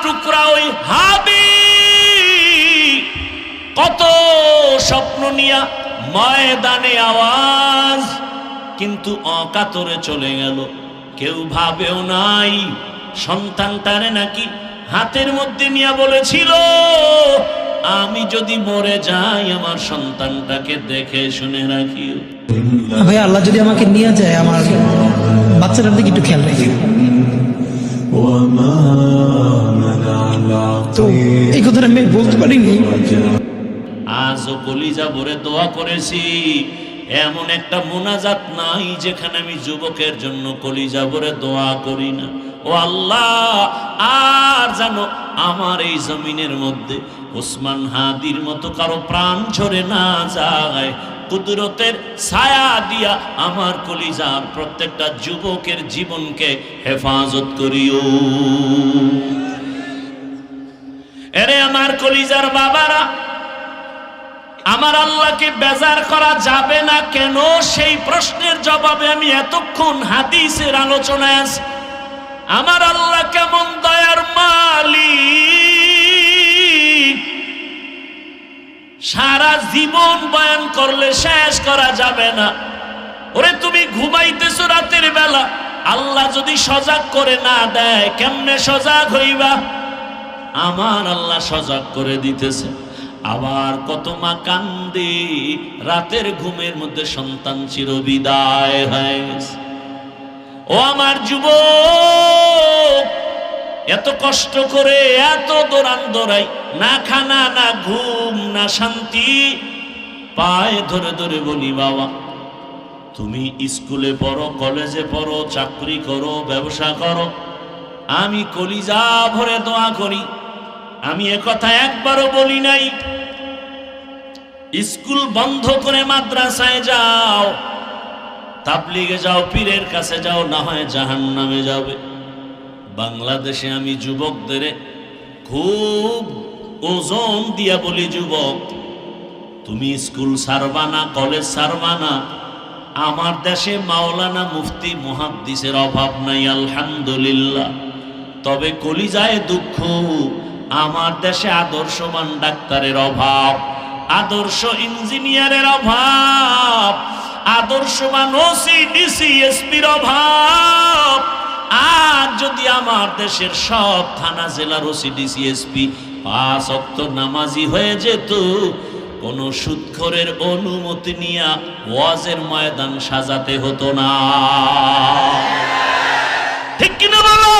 টুকরা ওই হাবি কত স্বপ্ন নিয়া ময়দানে আওয়াজ, কিন্তু অকাতরে চলে গেল। কেউ ভাবেও নাই সন্তানটারে নাকি হাতের মধ্যে নিয়ে বলেছিল, আমি যদি মরে যাই আমার সন্তানটাকে দেখে শুনে রাখিও। ভাই আল্লাহ যদি আমাকে নিয়ে যায় আমার বাচ্চাটার দিকে একটু খেয়াল রাখি। তো এই কথাটা আমি বলতে পারিনি। আজও কলিজা ভরে দোয়া করেছি, এমন একটা মোনাজাত নাই যেখানে আমি যুবকের জন্য কলিজা ভরে দোয়া করি না। ও আল্লাহ, আর জানো আমার এই জমিনের মধ্যে ওসমান হাদির মতো কারো প্রাণ ঝরে না যায়। কুদরতের ছায়া দিয়া আমার কলিজার প্রত্যেকটা যুবকের জীবনকে হেফাজত করিও। এরে আমার কলিজার বাবারা, আমার আল্লাহকে বেজার করা যাবে না কেন, সেই প্রশ্নের জবাবে আমি এতক্ষণ হাদিসের আলোচনায় আছি। আমার আল্লাহ কেমন দয়ার মালিক, সারা জীবন বয়ান করলে শেষ করা যাবে না। ওরে তুমি ঘুমাইতেছো রাতের বেলা, আল্লাহ যদি সজাগ করে না দেয় কেমনে সজাগ হইবা? আমার আল্লাহ সজাগ করে দিতেছে। আবার কত মা কান্দে, রাতের ঘুমের মধ্যে সন্তান চিরবিদায় হয়ে গেছে। ও আমার যুবক, এত কষ্ট করে এত দৌড়ান দৌড়াই, না খানা না ঘুম না শান্তি, পায়ে ধরে ধরে বলি বাবা তুমি স্কুলে পড়ো, কলেজে পড়ো, চাকরি করো, ব্যবসা করো, আমি কলিজা ভরে দোয়া করি। আমি একথা একবারও বলি নাই স্কুল বন্ধ করে মাদ্রাসায় যাও, তাবলিগে যাও, পীরের কাছে যাও, না হয় জাহান্নামে যাবে। বাংলাদেশে আমি যুবকদের খুব ওজন দিয়া বলি, যুবক তুমি স্কুল ছাড়বা না, কলেজ ছাড়বা না। আমার দেশে মাওলানা মুফতি মুহাদ্দিসের অভাব নাই আলহামদুলিল্লাহ, তবে কলিজায় দুঃখ, আমার দেশে আদর্শবান ডাক্তারের অভাব, আদর্শ ইঞ্জিনিয়ারের অভাব, আদর্শবান ওসি ডিসি এসপির অভাব। আর যদি আমার দেশের সব থানা জেলার ওসি ডিসি এসপি 5 ওয়াক্ত নামাজি হয়ে যেত, কোন সুদখোরের অনুমতি নিয়ে ওয়াজের ময়দান সাজাতে হতো না। ঠিক কিনা বলো?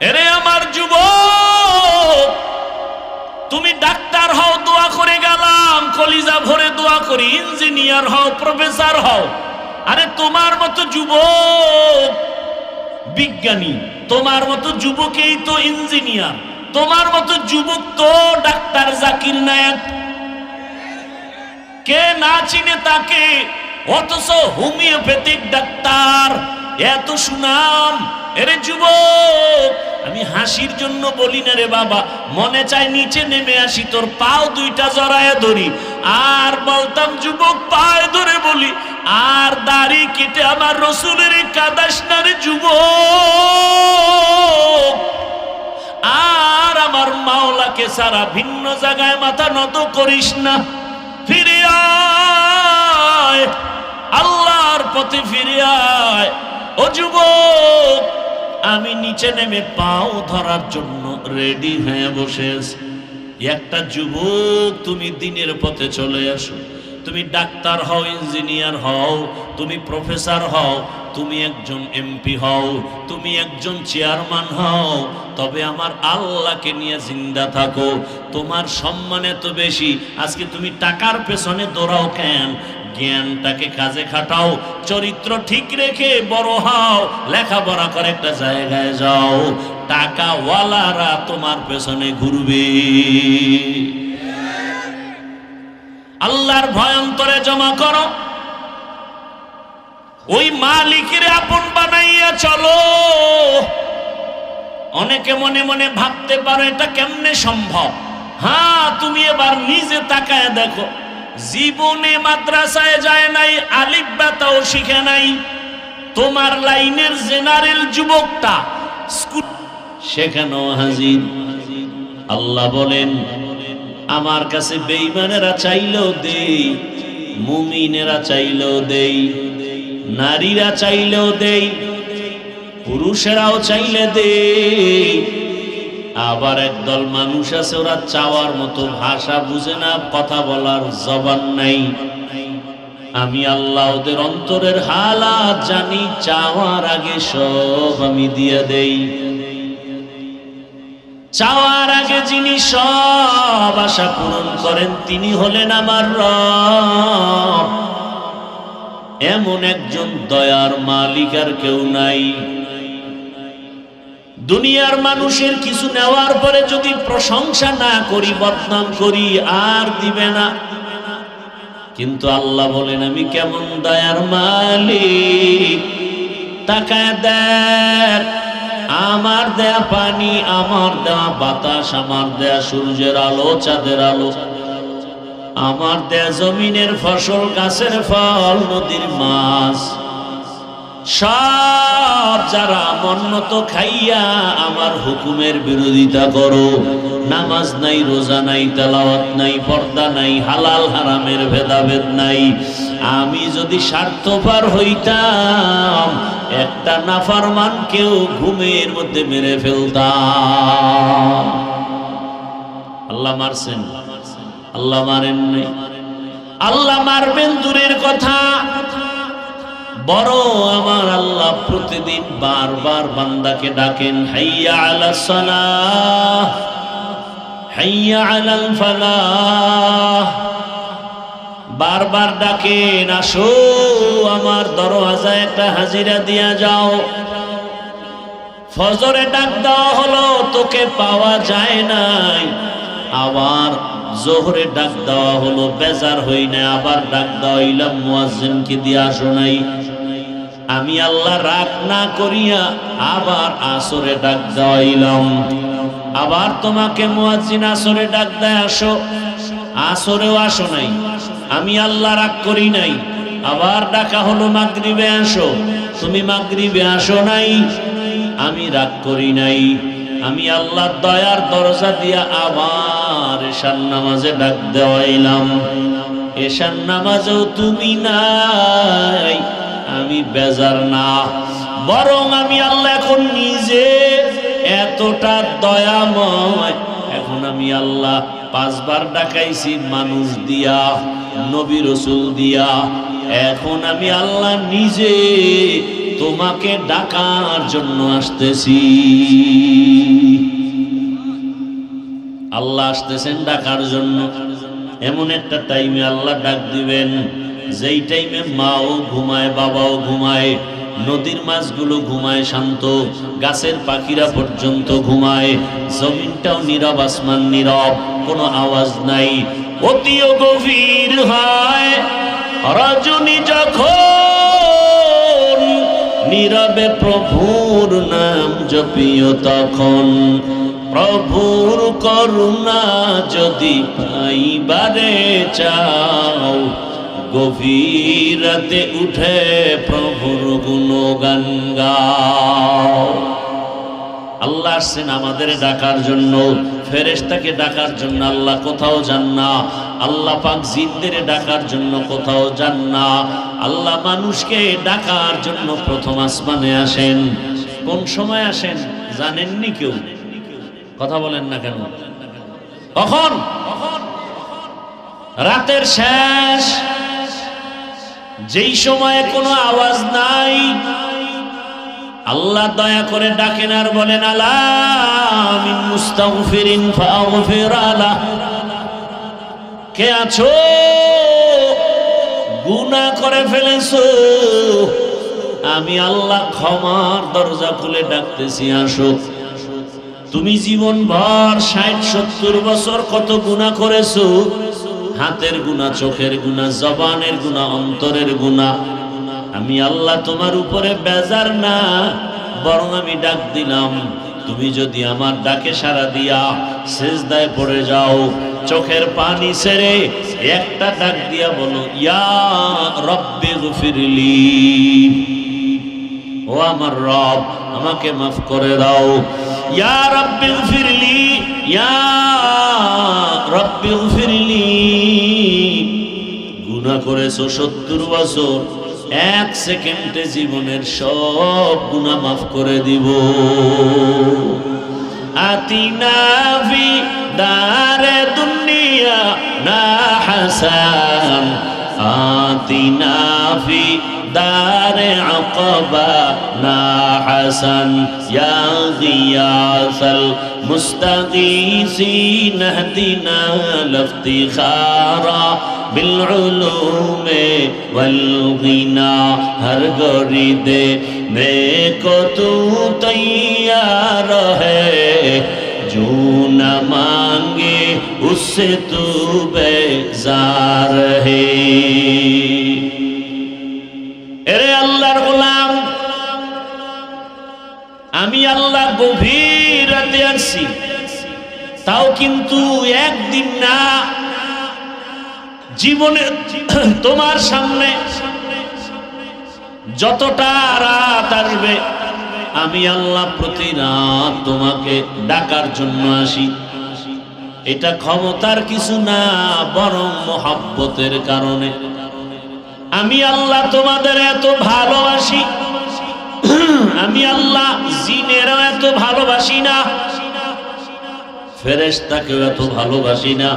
এরে আমার যুবক, তুমি ডাক্তার হও দোয়া করে গেলাম, কলিজা ভরে দোয়া করি, ইঞ্জিনিয়ার হও, প্রফেসর হও। আরে তোমার মতো যুবক বিজ্ঞানী, তোমার মতো যুবকেই তো ইঞ্জিনিয়ার, তোমার মতো যুবক তো ডাক্তার জাকির নায়েক। কে না চিনে তাকে? অথচ হোমিওপ্যাথিক ডাক্তার, এত সুনাম। এরে যুবক, আমি হাসির জন্য বলি না রে বাবা, মনে চাই নিচে নেমে আসি, তোর পাও দুইটা জড়ায় ধরি, আর বলতাম যুবক পায়ে ধরে বলি, আর দাড়ি কেটে আমার রসুলের কাদাস না রে যুবক, আর আমার মাওলাকে সারা ভিন্ন জায়গায় মাথা নত করিস না। ফিরে আয়, আল্লাহর পথে ফিরে আয়। ও যুবক, আমি নিচে নেমে পাও ধরার জন্য রেডি হয়ে বসে আছি। একটা যুবক, তুমি দিনের পথে চলে আসো। তুমি ডাক্তার হও, ইঞ্জিনিয়ার হও, তুমি প্রফেসর হও, তুমি একজন এমপি হও, তুমি একজন চেয়ারম্যান হও, তবে আমার আল্লাহকে নিয়ে জিন্দা থাকো। তোমার সম্মান এত বেশি, আজকে তুমি টাকার পেছনে দৌড়াও কেন? জ্ঞানটাকে কাজে খাটাও, চরিত্র ঠিক রেখে বড় হও, লেখাপড়া করে একটা জায়গায় যাও, টাকাওয়ালারা তোমার পেছনে ঘুরবে। আল্লাহর ভয় অন্তরে জমা করো, ওই মালিকের আপন বানাইয়া চলো। অনেকে মনে মনে ভাবতে পারো এটা কেমনে সম্ভব। হ্যাঁ, তুমি এবার নিজে তাকায় দেখো, জীবনে মাদ্রাসায় যায় নাই, আলিফ বাতাও শিখে নাই। তোমার লাইনের জেনারেল যুবকটা সেখানেও হাজির। আল্লাহ বলেন আমার কাছে বেঈমানেরা চাইলেও দেই, মুমিনেরা চাইলেও দেই, নারীরা চাইলেও দেই, পুরুষেরাও চাইলে দেই। আবার একদল মানুষ আছে ওরা চাওয়ার মতো ভাষা বুঝে না, কথা বলার জবান নাই। আমি আল্লাহ ওদের অন্তরের হালাত জানি, চাওয়ার আগে সব আমি দিয়ে দেই। চাওয়ার আগে যিনি সব আশা পূরণ করেন তিনি হলেন আমার রব। এমন একজন দয়ার মালিক আর কেউ নাই। দুনিয়ার মানুষের কিছু নেওয়ার পরে যদি প্রশংসা না করি, বদনাম করি, আর দিবে না। কিন্তু আল্লাহ বলেন আমি কেমন দয়ার মালিক, তাকায় দেখ আমার দেয়া পানি, আমার দেয়া বাতাস, আমার দেয়া সূর্যের আলো, চাঁদের আলো, আমার দেয়া জমিনের ফসল, গাছের ফল, নদীর মাছ, সব যারা মন্নত খাইয়া আমার হুকুমের বিরোধিতা করো, নামাজ নাই, রোজা নাই, তেলাওয়াত নাই, পর্দা নাই, হালাল হারামের ভেদাভেদ নাই, আমি যদি স্বার্থপর হইতাম একটা নাফরমানকেও ঘুমের মধ্যে মেরে ফেলতাম। আল্লাহ মারছেন? আল্লাহ মারেন নাই। আল্লাহ মারবেন দূরের কথা, বড় আমার আল্লাহ প্রতিদিন বারবার বান্দাকে ডাকেন, হাইয়া আলাস সালাহ, হাইয়া আলাল ফালাহ। বারবার ডাকেন, আসো আমার দরওয়াজায় একটা হাজিরা দিয়া যাও। ফজরে ডাক দেওয়া হলো, তোকে পাওয়া যায় নাই। আবার জোহরে ডাক দেওয়া হলো, বেজার হই না, আবার ডাক দেওয়া হইলাম মুয়াজ্জিনকে দিয়ে আসো নাই। আমি আল্লাহ রাগ না করিয়া আবার আসরে ডাক দেওয়াইলাম। আবার তোমাকে মুয়াজ্জিন আসরে ডাক দেয়, আসো, আসরেও আসো নাই। আমি আল্লাহ রাগ করি নাই। আবার ডাকা হলো মাগরিবে আসো, তুমি মাগরিবে আসো নাই। আমি রাগ করি নাই। আমি আল্লাহর দয়ার দরজা দিয়া আবার এশার নামাজে ডাক দেওয়াইলাম। এশার নামাজেও তুমি নাই। আমি বেজার না, বরং আমি আল্লাহ এখন নিজে এতটা দয়াময়। এখন আমি আল্লাহ 5 বার ডাকাইছি মানুষ দিয়া, নবী রাসূল দিয়া। এখন আমি আল্লাহ নিজে তোমাকে ডাকার জন্য আসতেছি। আল্লাহ আসতেছেন ডাকার জন্য। এমন একটা টাইমে আল্লাহ ডাক দিবেন যেই টাইমে মাও ঘুমায়, বাবাও ঘুমায়, নদীর মাছগুলো ঘুমায় শান্ত, গাছের পাখিরা পর্যন্ত ঘুমায়, জমিনটাও নীরব, আসমান নীরব, কোনো আওয়াজ নাই। অতিও গভীর হয় রজনী যখন, নীরবে প্রভুর নাম জপিও তখন। প্রভুর করুণা যদি পাইবারে চাও, গভীর রাতে উঠে প্রভুর গুণগান গাও। আল্লাহ আসছেন আমাদের ডাকার জন্য, ফেরেশতাকে ডাকার জন্য আল্লাহ কোথাও যান না। আল্লাহ পাক জিনদের ডাকার জন্য কোথাও যান না। আল্লাহ মানুষকে ডাকার জন্য প্রথম আসমানে আসেন। কোন সময় আসেন জানেননি কেউ? কথা বলেন না কেন? কখন? রাতের শেষ, যেই সময়ে কোনো আওয়াজ নাই। আল্লাহ দয়া করে ডাকেন আর বলেন, আলা মিন মুস্তাগফিরিন ফাগফির লাহ। কে আছো? গুনাহ করে ফেলেছো, আমি আল্লাহ ক্ষমার দরজা খুলে ডাকতেছি, আসো। তুমি জীবন ভর 60-70 বছর কত গুনাহ করেছো, হাতের গুনাহ, চোখের গুনাহ, জবানের গুনাহ, অন্তরের গুনাহ। আমি আল্লাহ তোমার উপরে বেজার না, বরং আমি ডাক দিলাম। তুমি যদি আমার ডাকে সাড়া দিয়া সিজদায় পড়ে যাও, চোখের পানি ছেড়ে একটা ডাক দিয়া বলো, ইয়া রব্বি গফিরলি, ও আমার রব আমাকে মাফ করে দাও। ইয়া রাব্বিগফিরলি, ইয়া রাব্বিগফিরলি। গুনাহ করেছো 70 বছর, 1 সেকেন্ডে জীবনের সব গুনাহ মাফ করে দিব। আতিনা ফি দারে দুনিয়া না হাসান, আতিনা ফি দারে আকাবা না হাসান, ইয়া গিয়াসাল মুস্তাগীসিন ইহদিনা লিফতিখারা বিল উলুমে ওয়াল গিনা। হর গরিদে মে কো তু তৈয়ার হ্যায়, जो न मांगे उससे तू बेजार है। এরে আল্লাহর গোলাম, আমি আল্লাহ গভীর রাতে আসছি, তাও কিন্তু একদিন না, জীবনে তোমার সামনে যতটা রাত আসবে আমি আল্লাহ প্রতি রাত তোমাকে ডাকার জন্য আসি। এটা ক্ষমতার কিছু না, বরং মহব্বতের কারণে। আমি আল্লাহ তোমাদের এত ভালোবাসি, আমি আল্লাহ জিনেরও এত ভালোবাসি না, ফেরেশতাকেও এত ভালোবাসি না।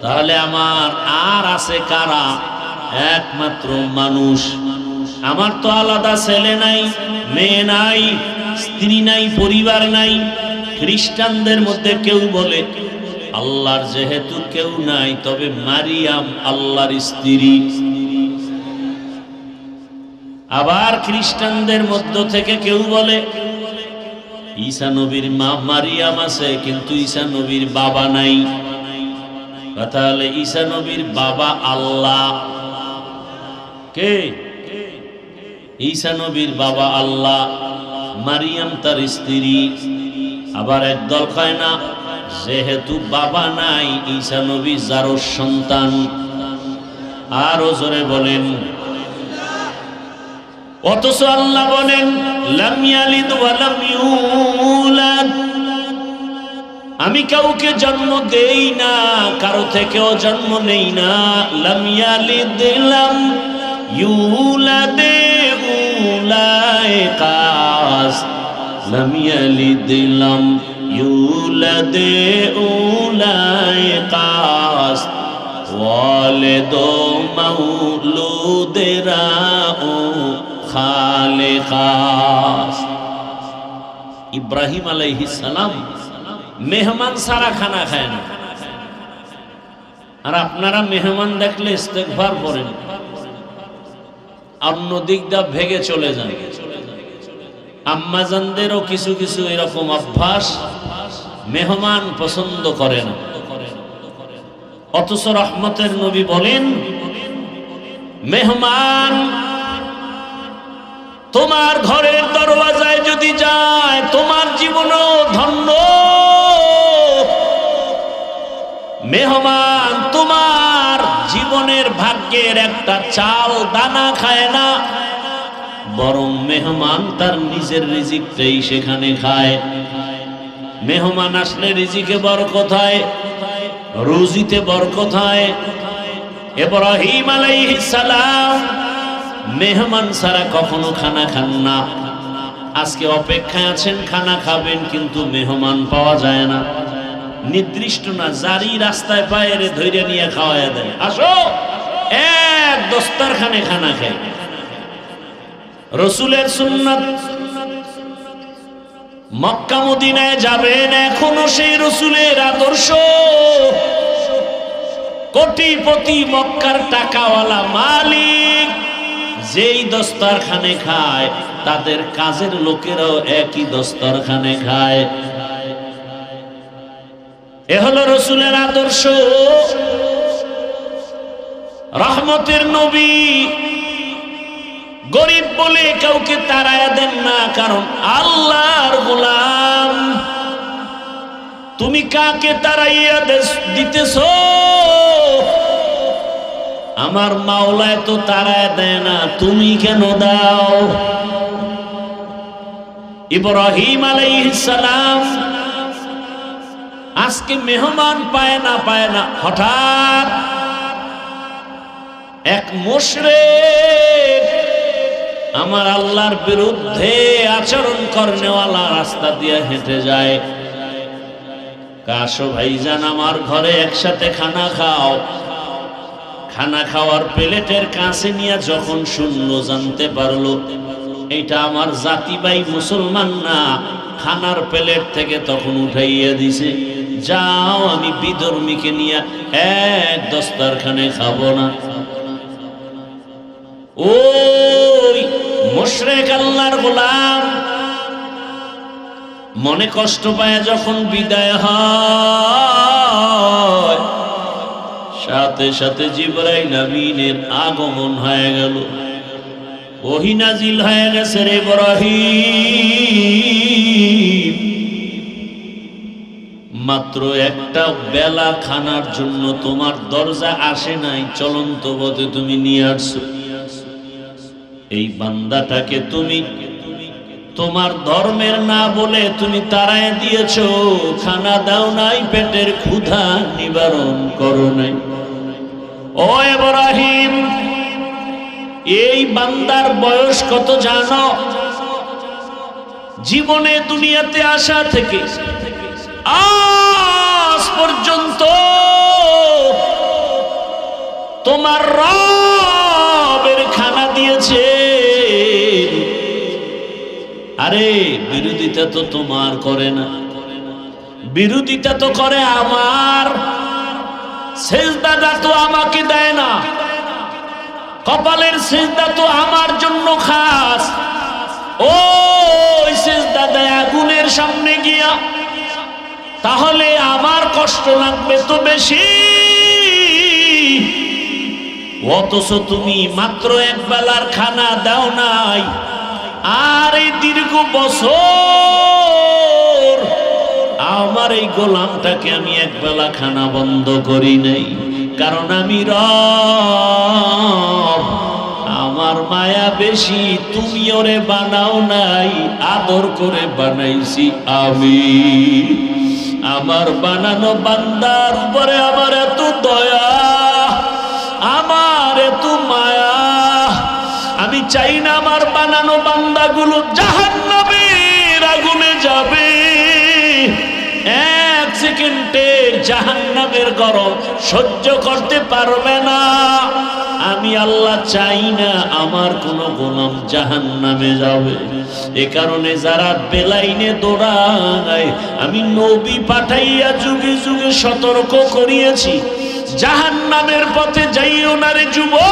তাহলে আমার আর আছে কারা? একমাত্র মানুষ। আমার তো আলাদা ছেলে নাই, মেয়ে নাই, স্ত্রী নাই, পরিবার নাই। খ্রিস্টানদের মধ্যে কেউ বলে আল্লাহর যেহেতু কেউ নাই, তবে মারিয়াম আল্লাহর স্ত্রী। আবার খ্রিস্টানদের মধ্য থেকে কেউ বলে ঈসা নবীর মা মারিয়াম আছে, কিন্তু ঈসা নবীর বাবা নাই। তাহলে ঈসা নবীর বাবা আল্লাহ কে? ঈসা নবীর বাবা আল্লাহ, মারিয়াম তার স্ত্রী। আবার একদল কয় না, যেহেতু বাবা নাই ঈসা নবী যারও সন্তান। আরো জোরে বলেন। অথচ আল্লাহ বলেন লাম ইয়ালিদ ওয়া লাম ইউলাদ, আমি কাউকে জন্ম দেই না, কারো থেকেও জন্ম নেই না। লাম ইয়ালিদ লাম ইউলাদ উলাইকাস, লাম ইয়ালিদ লাম ইউলাদ উলাইকাস, ওয়ালিদ মাউলুদেরা খালেকাস। ইব্রাহিম আলাইহিস সালাম মেহমান সারা খানা খায় না, আর আপনারা মেহমান দেখলে ইস্তেগফার করেন, অন্য দিকটা ভেগে চলে যান। আম্মাজানদেরও কিছু কিছু এরকম অভ্যাস, মেহমান পছন্দ করে না। অথচ রহমতের নবী বলেন মেহমান তোমার ঘরের দরওয়াজায় যদি যায়, তোমার জীবনও ধন্য। মেহমান তোমার জীবনের ভাগ্যের একটা চাল দানা খায় না, বরং মেহমান তার নিজের রিজিকটাই সেখানে খায়। মেহমান আসলে রিজিকে বরকত হয়, রুজিতে বরকত হয়। ইব্রাহিম আলাইহিস সালাম মেহমান ছাড়া কখনো খানা খান না। আজকে অপেক্ষায় আছেন, খানা খাবেন, কিন্তু মেহমান পাওয়া যায় না। নির্দিষ্ট না, জারি রাস্তায় পায়ে ধৈর্য নিয়ে খাওয়ায় দেয়, আসো এক দস্তরখানে খানা খাই। রসুলের সুন্নাত, মক্কা মদিনায় যাবেন, এখনো সেই রসুলের আদর্শ। কোটিপতি মক্কার টাকাওয়ালা মালিক যেই দস্তরখানে খায়, তাদের কাজের লোকেরাও একই দস্তরখানে খায়। এ হলো রসুলের আদর্শ। রহমতের নবী গরিব বলে কাউকে তাড়ায়া দেন না, কারণ আল্লাহর গোলাম। তুমি কাকে তাড়াইয়া দিতেছ? আমার মাওলায় তো তাড়ায় দেয় না, তুমি কেন দাও? ইব্রাহিম আলাইহিস সালাম আজকে মেহমান পায় না হঠাৎ এক মুশরিক আমার আল্লাহর বিরুদ্ধে আচরণ করনেওয়ালা রাস্তা দিয়ে হেঁটে যায়। কাশো ভাইজান আমার ঘরে একসাথে খানা খাও। খানা খাওয়ার প্লেটের কাছে নিয়ে যখন শূন্য জানতে পারলো এটা আমার জাতি ভাই মুসলমান না, খানার প্লেট থেকে তখন উঠাইয়া দিছে, যাও আমি বিধর্মীকে নিয়ে এক দস্তারখানে খাবো না। ওই মুশরিক আল্লাহর গোলাম মনে কষ্ট পায় যখন বিদায় হয়, সাথে সাথে জিবরাইল আমিনের আগমন হয়ে গেল, ওহী নাজিল হয়ে গেছে, রে ইব্রাহিম মাত্র একটা বেলা খানার জন্য তোমার দরজা আসে নাই, চলন্ত পথে তুমি নিয়ে আসছো। এই বান্দাটাকে তুমি তোমার ধর্মের না বলে তুমি তাড়ায় দিয়েছো, খানা দাও নাই, পেটের ক্ষুধা নিবারণ করো নাই। ও ইব্রাহিম, এই বান্দার বয়স কত জানো? জীবনে দুনিয়াতে আসা থেকে আজ পর্যন্ত তোমার রবের খানা দিয়েছে। আরে বিরোধিতা তো তোমার করে না, বিরোধিতা তো করে আমার। সেজদাটা তো আমাকে দেয় না, কপালের সেজদা তো আমার জন্য খাস। ওই সেজদা দেয় আগুনের সামনে গিয়া, তাহলে আমার কষ্ট লাগবে তো বেশি। অথচ তুমি মাত্র এক বেলার খানা দাও নাই, আর এই দীর্ঘ বছর আমার এই গোলামটাকে আমি এক বেলা খানা বন্ধ করি নাই, কারণ আমি রব, আমার মায়া বেশি। তুমি ওরে বানাও নাই, আদর করে বানাইছি আমি। আমার বানানো বান্দার উপরে আমার এত দয়া, আমার এত মায়া, আমি চাই না আমার বানানো বান্দাগুলো জাহান্নামের আগুনে যাবে। এক সেকেন্ডে জাহান্নামের গরম সহ্য করতে পারবে না। আমি আল্লাহ চাই না আমার কোন গোলাম জাহান্নামে যাবে। এ কারণে যারা বেলাইনে দৌড়ায়, আমি নবী পাঠাইয়া যুগে যুগে সতর্ক করিয়েছি, জাহান্নামের পথে যাইও না রে যুবক।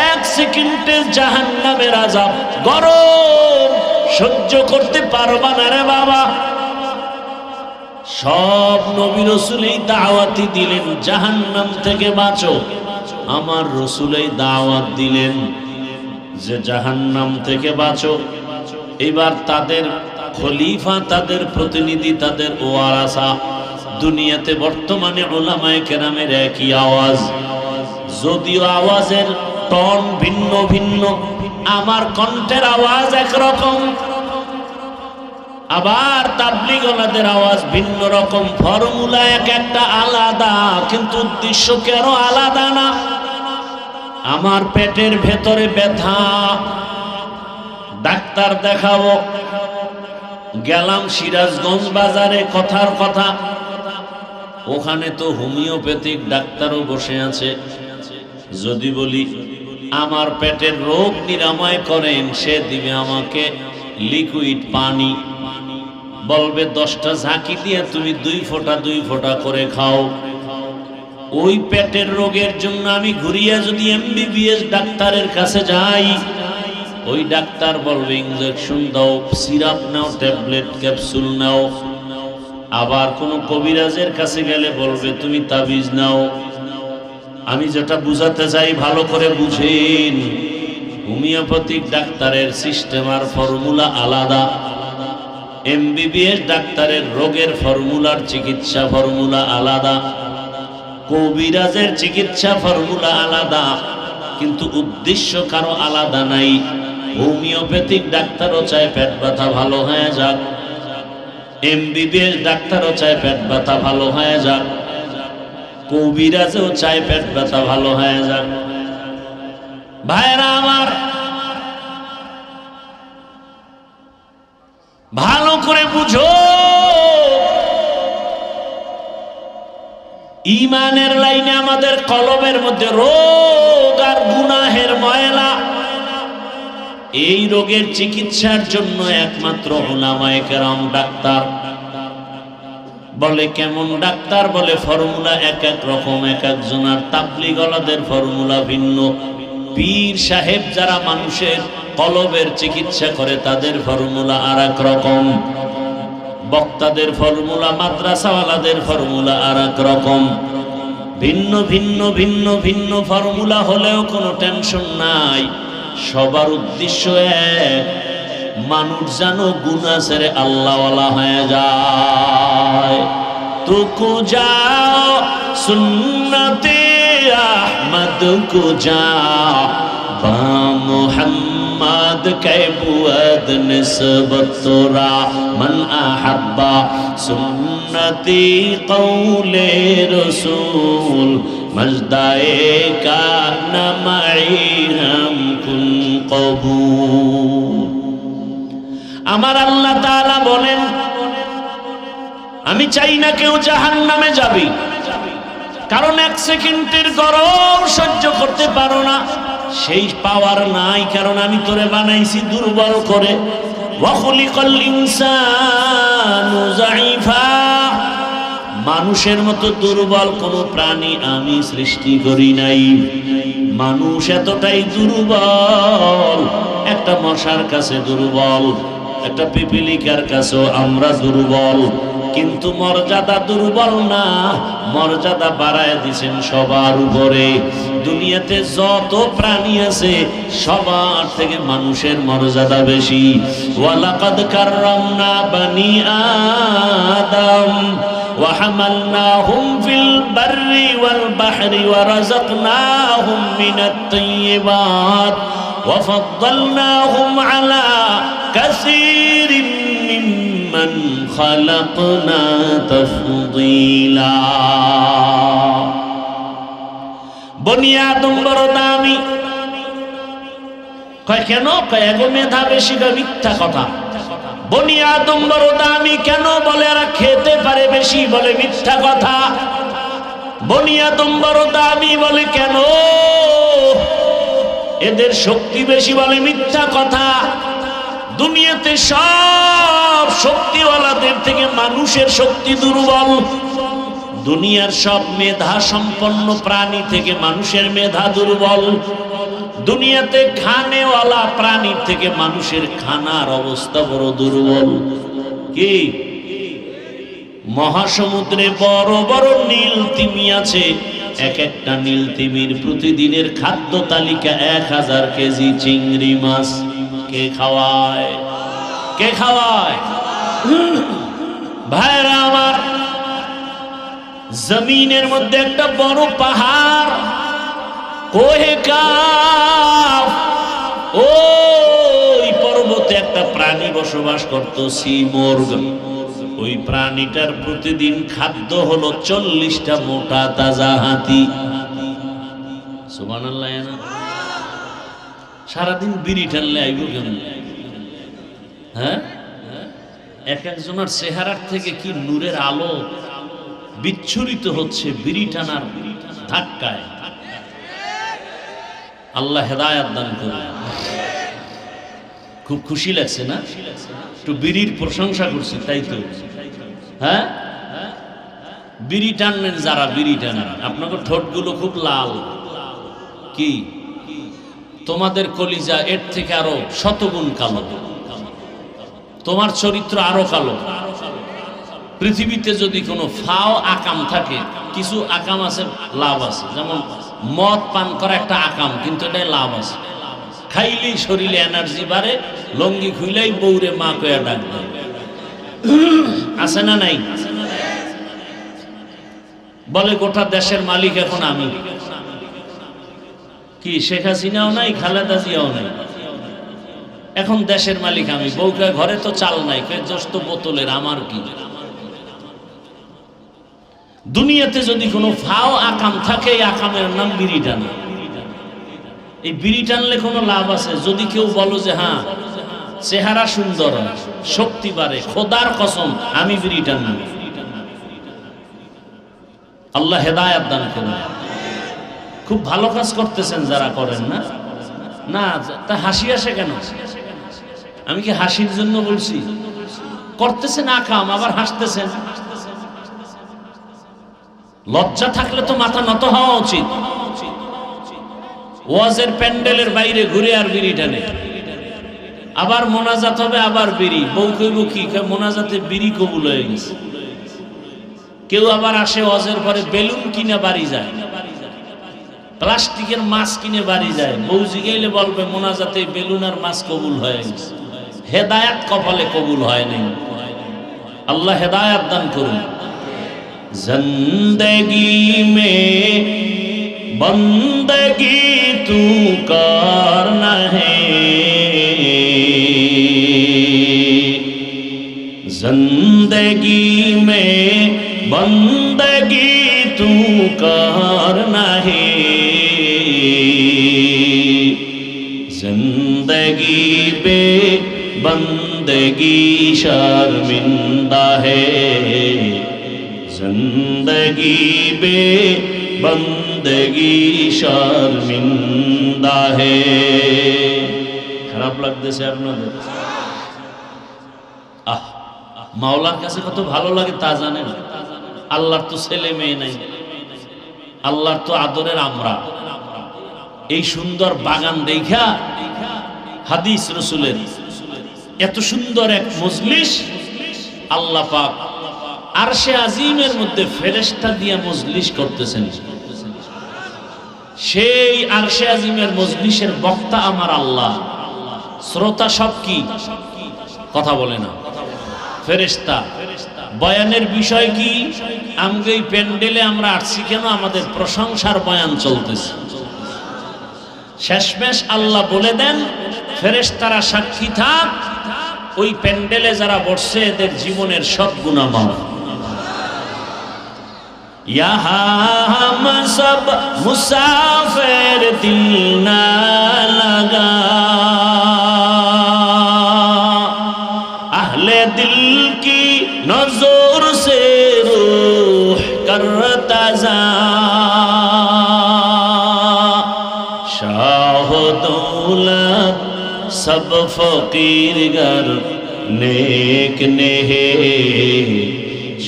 এক সেকেন্ডে জাহান্নামের আযাব গরম সহ্য করতে পারবা না রে বাবা। সব নবী রাসূলই দাওয়াতি দিলেন জাহান্নাম থেকে বাঁচো, আমার রাসূলই দাওয়াত দিলেন যে জাহান্নাম থেকে বাঁচো। এবার তাদের খলিফা, তাদের প্রতিনিধি, তাদের ওয়ারাসা, দুনিয়াতে বর্তমানে উলামায়ে কেরামের একই আওয়াজ, যদিও আওয়াজের টন ভিন্ন ভিন্ন, আমার কণ্ঠের আওয়াজ একরকম, আবার তাবলীগওয়ালাদের আওয়াজ ভিন্ন রকম, ফর্মুলা এক একটা আলাদা, কিন্তু উদ্দেশ্য কেন আলাদা না? আমার পেটের ভেতরে ব্যথা, ডাক্তার দেখাবো, গেলাম সিরাজগঞ্জ বাজারে, কথার কথা, ওখানে তো হোমিওপ্যাথিক ডাক্তারও বসে আছে। যদি বলি আমার পেটের রোগ নিরাময় করেন, সে দিবে আমাকে লিকুইড পানি, বলবে 10টা ঝাঁকি দিয়ে তুমি 2 ফোঁটা করে খাও। ওই পেটের রোগের জন্য আমি ঘুরিয়া যদি এমবিবিএস ডাক্তারের কাছে যাই, ওই ডাক্তার বলবে ইনজেকশন দাও, সিরাপ নাও, ট্যাবলেট ক্যাপসুল নাও। আবার কোন কবিরাজের কাছে গেলে বলবে তুমি তাবিজ নাও। আমি যেটা বুঝাতে চাই ভালো করে বুঝেন, হোমিওপ্যাথিক ডাক্তারের সিস্টেম আর ফর্মুলা আলাদা, এমবিবিএস ডাক্তারের রোগের ফর্মুলার চিকিৎসা ফর্মুলা আলাদা, কবিরাজের চিকিৎসা ফর্মুলা আলাদা, কিন্তু উদ্দেশ্য কারো আলাদা নাই। হোমিওপ্যাথিক ডাক্তারও চায় পেট ব্যথা ভালো হয়ে যাক, এমবিবিএস ডাক্তারও চায় পেট ব্যথা ভালো হয়ে যাক, কবিরাজও চায় পেট ব্যথা ভালো হয়ে যাক। ভাইরা আমার, ভালো করে বুঝো, ঈমানের লাইনে আমাদের কলবের মধ্যে রোগ আর গুনাহের ময়লা, এই রোগের চিকিৎসার জন্য একমাত্র উলামায়ে কেরাম ডাক্তার। বলে কেমন ডাক্তার? বলে ফর্মুলা এক এক রকম, এক একজনের। তাবলীগওয়ালাদের ফর্মুলা ভিন্ন, পীর সাহেব যারা মানুষের কলবের চিকিৎসা করে তাদের ফর্মুলা আর এক রকম, বক্তাদের ফর্মুলা, মাদ্রাসাওয়ালাদের ফর্মুলা আর এক রকম। ভিন্ন ভিন্ন ভিন্ন ভিন্ন ফর্মুলা হলেও কোনো টেনশন নাই, সবার উদ্দেশ্য এক, মানুষ যেন গুনাহ ছেড়ে আল্লাহওয়ালা হয়ে যায়। তুকু যাও সুন্নতে আহমদ কো যাও, বা মুহাম্মদ কে বুয়াদ নিসবত তোরা, মান আহাব্বা সুন্নতি কৌলে রসূল, মজদায়ে কা নামাই হাম কুন কবুল। আমার আল্লাহ তাআলা বলেন, আমি চাই না কেউ জাহান্নামে যাবে, কারণ এক সেকেন্ডের গরম সহ্য করতে পারো না, সেই পাওয়ার নাই, কারণ আমি তোরে বানাইছি দুর্বল করে। ওয়া খুলিকাল ইনসানু যায়ীফা, মানুষের মতো দুর্বল কোন প্রাণী আমি সৃষ্টি করি নাই। মানুষ এতটাই দুর্বল, একটা মশার কাছে দুর্বল, একটা পিপিলিকার কাছেও আমরা দুর্বল, কিন্তু মর্যাদা দুর্বল না, মর্যাদা বাড়ায় দিয়েছেন সবার উপরে। দুনিয়াতে যত প্রাণী আছে সবার থেকে মানুষের মর্যাদা বেশি। ওয়ালাকাদ কাররামনা বানি আদম ওয়া হামালনাহুম ফিল বাররি ওয়াল বাহরি ওয়া রাযাকনাহুম মিনাত তাইয়্যিবাত ওয়া ফাদ্দালনাহুম আলা কাসীরিন মিম্মান খালাকনা তাফদীলা। বনি আদম বড় দামি। কয় কেন? কয় এগো মেধা বেশি। মিথ্যা কথা। বনি আদম বড় দামি কেন? বলে এরা খেতে পারে বেশি। বলে মিথ্যা কথা। বনি আদম বড় দামি বলে কেন? এদের শক্তি বেশি। বলে মিথ্যা কথা। দুনিয়াতে সব শক্তিওয়ালাদের থেকে মানুষের শক্তি দুর্বল। দুনিয়ার সব মেধা সম্পন্ন প্রাণী থেকে মানুষের মেধা দুর্বল। দুনিয়াতে খানেওয়ালা প্রাণীর থেকে মানুষের খানার অবস্থা বড় দুর্বল। কি? মহাসমুদ্রে বড় বড় নীল তিমি আছে। এক একটা নীল তিমির প্রতিদিনের খাদ্য তালিকা 1000 কেজি চিংড়ি মাছ। কে খাওয়ায়? কে খাওয়ায়? ভাইরা আমার, জমিনের মধ্যে একটা বড় পাহাড়, কোহে কাফ, ওই পর্বতে একটা প্রাণী বসবাস করত, সিমর্গ। ওই প্রাণীটার প্রতিদিন খাদ্য হলো 40টা মোটা তাজা হাতি। সুবহানাল্লাহ। না সারাদিন বিড়ি টানলে আইব কেমন? হ্যাঁ, এক একজনের চেহারার থেকে কি নূরের আলো বিচ্ছুরিত হচ্ছে বিড়ি টানার ধাক্কায়। আল্লাহ হেদায়েত দান করুন। খুব খুশি লাগছে না? একটু বিড়ির প্রশংসা করছি, তাই তো? হ্যাঁ, বিড়ি টানেন যারা, বিড়ি টানেন, আপনাকে ঠোঁটগুলো খুব লাল। কি? তোমাদের কলিজা এর থেকে আরো শতগুণ কালো, তোমার চরিত্র আরো কালো। পৃথিবীতে যদি কোনো ফাও আকাম থাকে, কিছু আকাম আছে লাভ আছে, যেমন মদ পান করা একটা আকাম, কিন্তু এটাই লাভ আছে। খাইলেই শরীরে এনার্জি বাড়ে, লঙ্গি খুইলেই বউরে মা কয়া ডাক দেয়। আছে না নাই? বলে গোটা দেশের মালিক এখন আমি। কি শেখ হাসিনাও নাই, খালেদা জিয়াও নাই, এখন দেশের মালিক আমি, বউকে ঘরে তো চাল নাই, দোস্ত বোতলের, আমার কি? দুনিয়াতে যদি কোনো ফাও আকাম থাকে, এই আকামের নাম বিড়ি টানা। এই বিড়ি টানলে কোনো লাভ আছে? যদি কেউ বলো যে হ্যাঁ চেহারা সুন্দর, শক্তি বাড়ে, খোদার কসম আমি বিড়ি টানি। আল্লাহ হেদায়েত দান করুন। খুব ভালো কাজ করতেছেন যারা করেন, না না তা হাসি আসে কেন? আমি কি হাসির জন্য বলছি? করতেছেন আকাম, আবার হাসতেছেন। লজ্জা থাকলে তো মাথা নত হওয়া উচিত। ওয়াজের প্যান্ডেলের বাইরে ঘুরে আর বিড়ি টানে, আবার মোনাজাত হবে, আবার বিড়ি। বউ কইব কি, মোনাজাতে বিড়ি কবুল হয়ে গেছে। কেউ আবার আসে ওয়াজের পরে বেলুন কিনে বাড়ি যায়, প্লাস্টিকের মাছ কিনে বাড়ি যায়। বউ জিগাইলে বলবে মোনাজাতে বেলুন আর মাছ কবুল হয়ে গেছে। হেদায়াত কপালে কবুল হয় নাই। আল্লাহ হেদায়াত দান করুন। জিন্দেগি মে বন্দগি তু করনা হে, जिंदगी में बंदगी तू करना है, जिंदगी पे बंदगी शर्मिंदा है, जिंदगी पे बंदगी शर्मिंदा है। খারাপ লাগতেছে আপনাদের? মাওলার কাছে কত ভালো লাগে তা জানেন? আল্লাহর তো ছেলে মেয়ে নাই, আল্লাহর তো আদরের আমরা। এই সুন্দর বাগান দেখা হাদিস রাসূলের, এত সুন্দর এক মজলিস আল্লাহ পাক আরশে আজিমের মধ্যে ফেরেশতা দিয়ে মজলিস করতেছেন। সেই আরশে আজিমের মজলিসের বক্তা আমার আল্লাহ, শ্রোতা সব কি? কথা বলে না, ফেরেশতা। বয়ানের বিষয় কি? আমগে এই প্যান্ডেলে আমরা আসছি কেন? আমাদের প্রশংসার বয়ান চলতেছে। শেষমেশ আল্লাহ বলে দেন, ফেরেশতারা সাক্ষী থাক, ওই প্যান্ডেলে যারা বসছে এদের জীবনের সব গুনাহ মাফ। यहाँ हम सब मुसाफिर दिल ना लगा, अहले दिल की नजर से रूह करता जा, शाह दौलत सब फकीर गर नेक नेहे,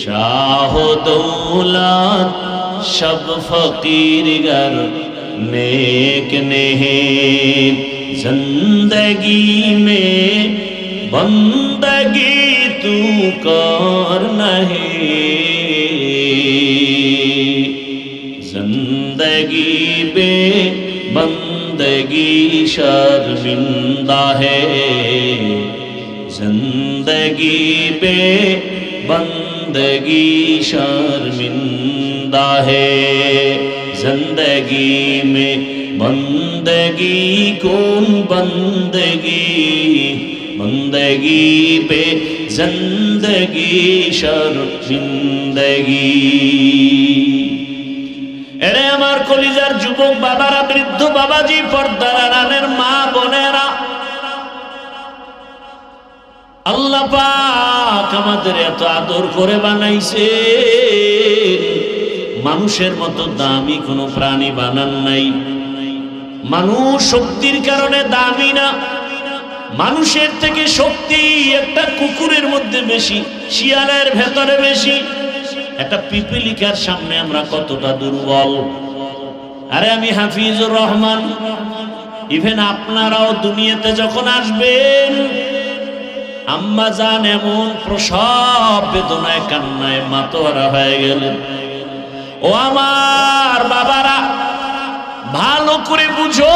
शाह दौलत शब फकीर गर नेक नेहे, जिंदगी में बंदगी तू करना है, जिंदगी में बंदगी शर्मिंदा है, जिंदगी में बंदगी शर्मिंदा है, जिंदगी में बंदगी कौन बंदगी, बंदगी पे जिंदगी शर्मिंदगी। এরে আমার কলিজার যুবক বাবারা, বৃদ্ধ বাবাজি, পর্দার আড়ালের মা বোনেরা, আল্লাহ পাক আমাদের এত আদর করে বানাইছে, মানুষের মতো দামি কোনো প্রাণী বানান নাই। মানুষ শক্তির কারণে দামি না, মানুষের থেকে শক্তি একটা কুকুরের মধ্যে বেশি, শিয়ালের ভেতরে বেশি। একটা পিপিলিকার সামনে আমরা কতটা দুর্বল। আরে আমি হাফিজুর রহমান, ইভেন আপনারাও দুনিয়াতে যখন আসবেন, আম্মা জান এমন প্রসব বেদনায় কান্নায় মাতোয়ারা হয়ে গেলেন। ও আমার বাবারা, ভালো করে বুঝো,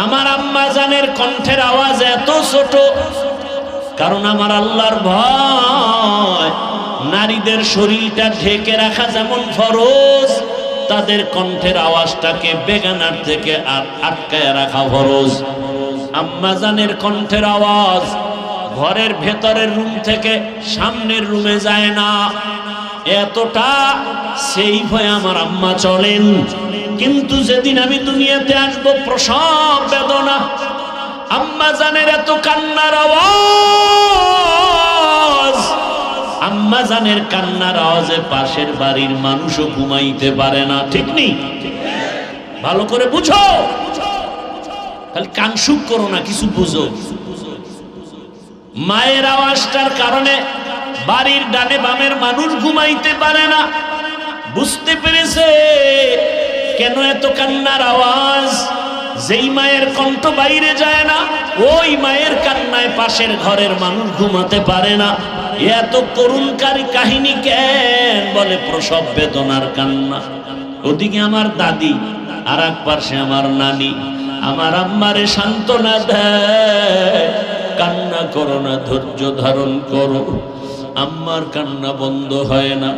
আমার আম্মা জানের কণ্ঠের আওয়াজ এত ছোট, কারণ আমার আল্লাহর ভয়। নারীদের শরীরটা ঢেকে রাখা যেমন ফরজ, তাদের কণ্ঠের আওয়াজটাকে বেগানার থেকে আটকায় রাখা ফরজ। আম্মাজানের কণ্ঠের আওয়াজ ঘরের ভেতরের রুম থেকে সামনের রুমে যায় না, এতটা সেই ভয়ে আমার আম্মা চলেন। কিন্তু যেদিন আমি দুনিয়াতে আসবো, প্রসব বেদনা, আম্মাজানের এত কান্নার আওয়াজ, আম্মাজানের কান্নার আওয়াজে পাশের বাড়ির মানুষও ঘুমাইতে পারে না। ঠিক নেই? ভালো করে বুঝো, খালি কানসুক করো না, কিছু বুঝো। মায়ের আওয়াজটার কারণে বাড়ির ডানে বামের মানুষ ঘুমাইতে পারে না। বুঝতে পেরেছে কেন এত কান্নার আওয়াজ? যেই মায়ের কণ্ঠ বাইরে যায় না, ওই মায়ের কান্নায় পাশের ঘরের মানুষ ঘুমাতে পারে না। এত করুণকারী কাহিনী কেন? বলে প্রসব বেদনার কান্না। ওদিকে আমার দাদি, আর এক পাশে আমার নানি আমার আম্মারে সান্ত্বনা দেয়, কান্না করো না, ধৈর্য ধারণ করো। আম্মার কান্না বন্ধ হয় না।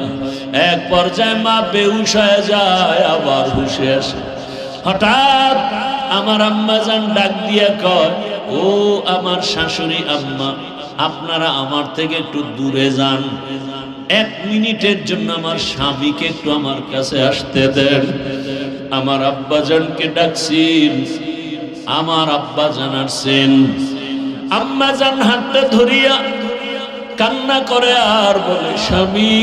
এক পর্যায়ে মা বেহুশ হয়ে যায়, আবার হুশে আসে। হঠাৎ আমার আম্মা জান ডাক দিয়া কয়, ও আমার শাশুড়ি আম্মা, আপনারা আমার থেকে একটু দূরে যান, 1 মিনিটের জন্য আমার স্বামীকে একটু আমার কাছে আসতে দেন। আমার আব্বা জানকে ডাকছেন, আমার আব্বা জান আসছেন। আম্মা জান হাতটা ধরিয়া কান্না করে আর বলে, স্বামী,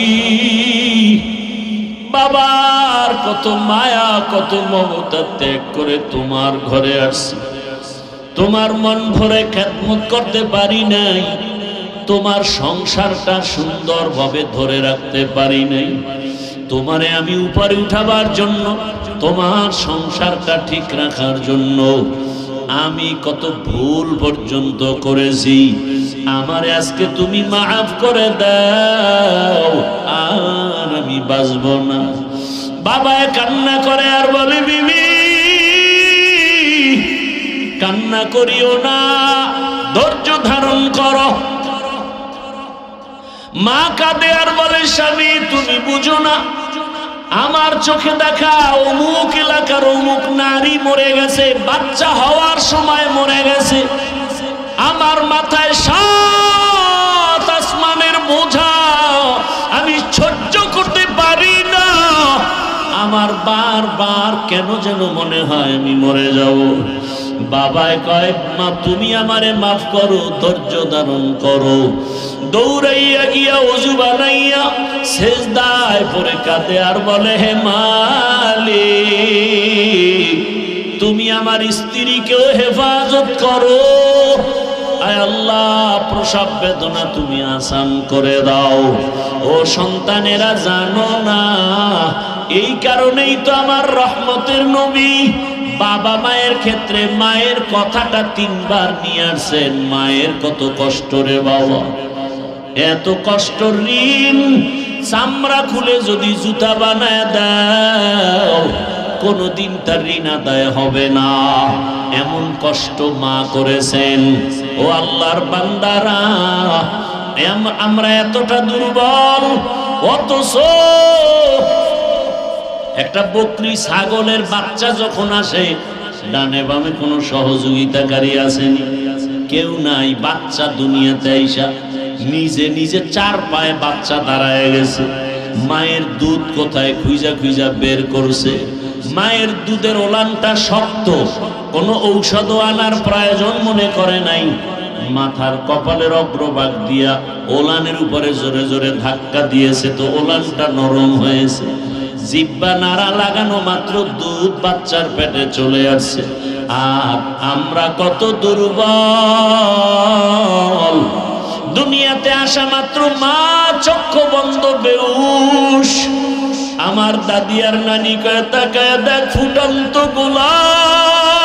বাবার কত মায়া কত মমতা ত্যাগ করে তোমার ঘরে আসছি, তোমার মন ভরে খেদমত করতে পারি নাই, তোমার সংসারটা সুন্দরভাবে ধরে রাখতে পারি নাই। তোমারে আমি উপরে উঠাবার জন্য, তোমার সংসারটা ঠিক রাখার জন্য আমি কত ভুল পর্যন্ত করেছি। আমারে আজকে তুমি মাফ করে দাও, আর আমি বাঁচব না। বাবা কান্না করে আর বলে, বিবি কান্না করিও না, ধৈর্য ধারণ করো। মা কাঁদে আর বলে, স্বামী তুমি বুঝো না, আমার চোখে দেখা অমুক এলাকার অমুক নারী মরে গেছে, বাচ্চা হওয়ার সময় মরে গেছে। আমার মাথায় 7 আসমানের বোঝা, আমি সহ্য করতে পারি না। আমার বারবার কেন যেন মনে হয় আমি মরে যাব। বাবায় কয়, মা তুমি আমারে মাফ করো, ধৈর্য ধারণ করো। দৌড়াইয়া গিয়া ওযু বানাইয়া সেজদায় পড়ে কাঁদে আর বলে, হে মালিক, তুমি আমার স্ত্রীকেও হেফাজত করো। আয় আল্লাহ, প্রসব বেদনা তুমি আসান করে দাও। ও সন্তানেরা, জানো না, এই কারণেই তো আমার রহমতের নবী বাবা মায়ের ক্ষেত্রে মায়ের কথাটা 3 বার নিয়ে আসছেন। মায়ের কত কষ্ট রে বাবা, এত কষ্ট, ঋণ চামড়া খুলে যদি জুতা বানায় দাও, কোনদিন তার ঋণ আদায় হবে না। এমন কষ্ট মা করেছেন। ও আল্লাহর বান্দারা, আমরা এতটা দুর্বল, অথচ একটা বকরি ছাগলের বাচ্চা যখন আসে, ডানে বামে কোনো সহযোগিতাকারী আসেনি, কেউ নাই। বাচ্চা দুনিয়াতে আইসা নিজে নিজে 4 পায়ে বাচ্চা দাঁড়ায় গেছে। মায়ের দুধ কোথায় খুঁজা খুঁজা বের করছে। মায়ের দুধের ওলানটা শক্ত, কোনো ঔষধ আনার প্রয়োজন মনে করে নাই। মাথার কপালের অগ্রভাগ দিয়া ওলানের উপরে জোরে জোরে ধাক্কা দিয়েছে, তো ওলানটা নরম হয়েছে। জিব্বা নাড়া লাগানো মাত্র দুধ বাচ্চার পেটে চলে আসছে। আর আমরা কত দুর্বল, দুনিয়াতে আসা মাত্র মা চক্ষু বন্ধ, বেহুশ। আমার দাদি আর নানি কয়, তাকায় দেখ ফুটন্ত গোলাপ।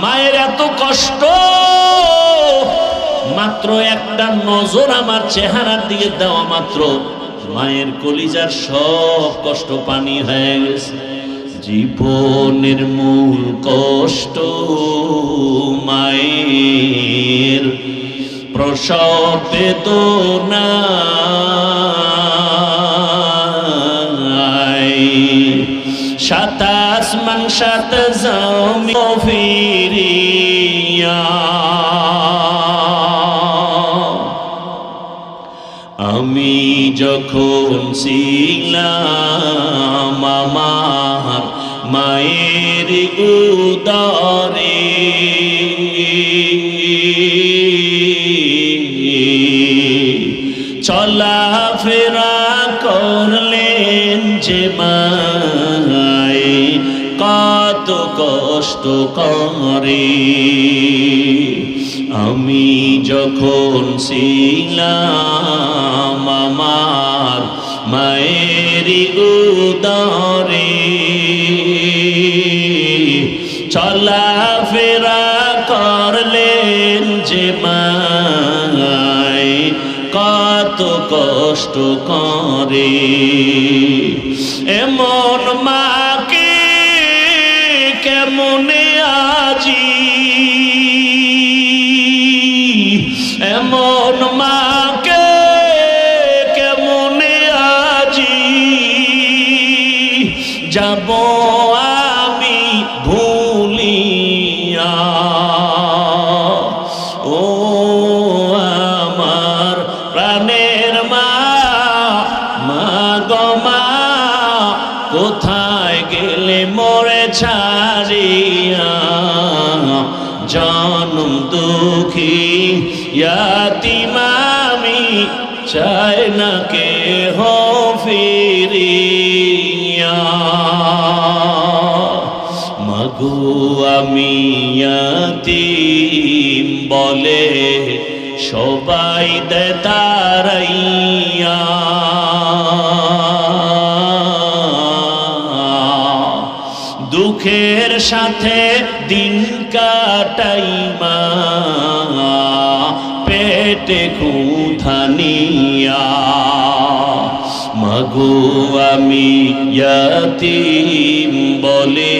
মায়ের এত কষ্ট, মাত্র একটা নজর আমার চেহারার দিকে দেওয়া মাত্র মায়ের কলিজার সব কষ্ট পানি হয়ে গেছে। জীবনের মূল কষ্ট মায়ের, প্রসব বেদনা। সাত আসমান সাত জমি ফিরিয়া আমি যখন ছিলাম আমার মায়ের উদরে চলাফেরা করলেন যে মায়ে কত কষ্ট করে আমি যখন ছিলাম আমার মায়ের উদরে চলাফেরা করলেন যে মায়ে কত কষ্ট করে এমন মাকে কেমনে আজি এমন মাকে কেমনে আজি যাব আমি ভুলিয়া ও আমার প্রাণের মা মা গো মা কোথায় গেলে মোরে ছাড়িয়া জনম দুঃখী ইয়াতীম আমি চাই না কেহ ফিরিয়া মাগো আমি ইয়াতীম বলে সবাই দেয় তাড়াইয়া দুঃখের সাথে দিন কাটাই মা পেটে ক্ষুধা নিয়া মাগো আমি ইয়াতীম বলে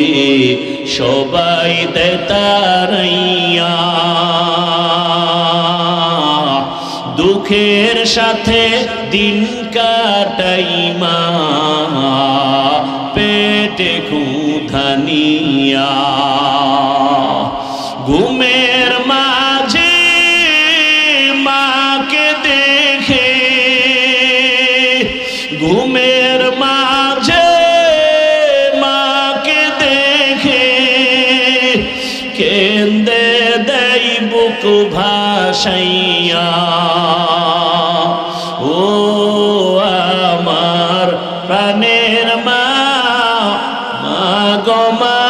সবাই দেয় তাড়াইয়া দুঃখের সাথে দিন কাটাই মা পেটে ক্ষুধা নিয়া ঘুমের মাঝে মাকে দেখে ঘুমের মাঝে মাকে দেখে কেন্দে দেই বুক ভাসাইয়া ও আমার প্রাণের মা মা গো মা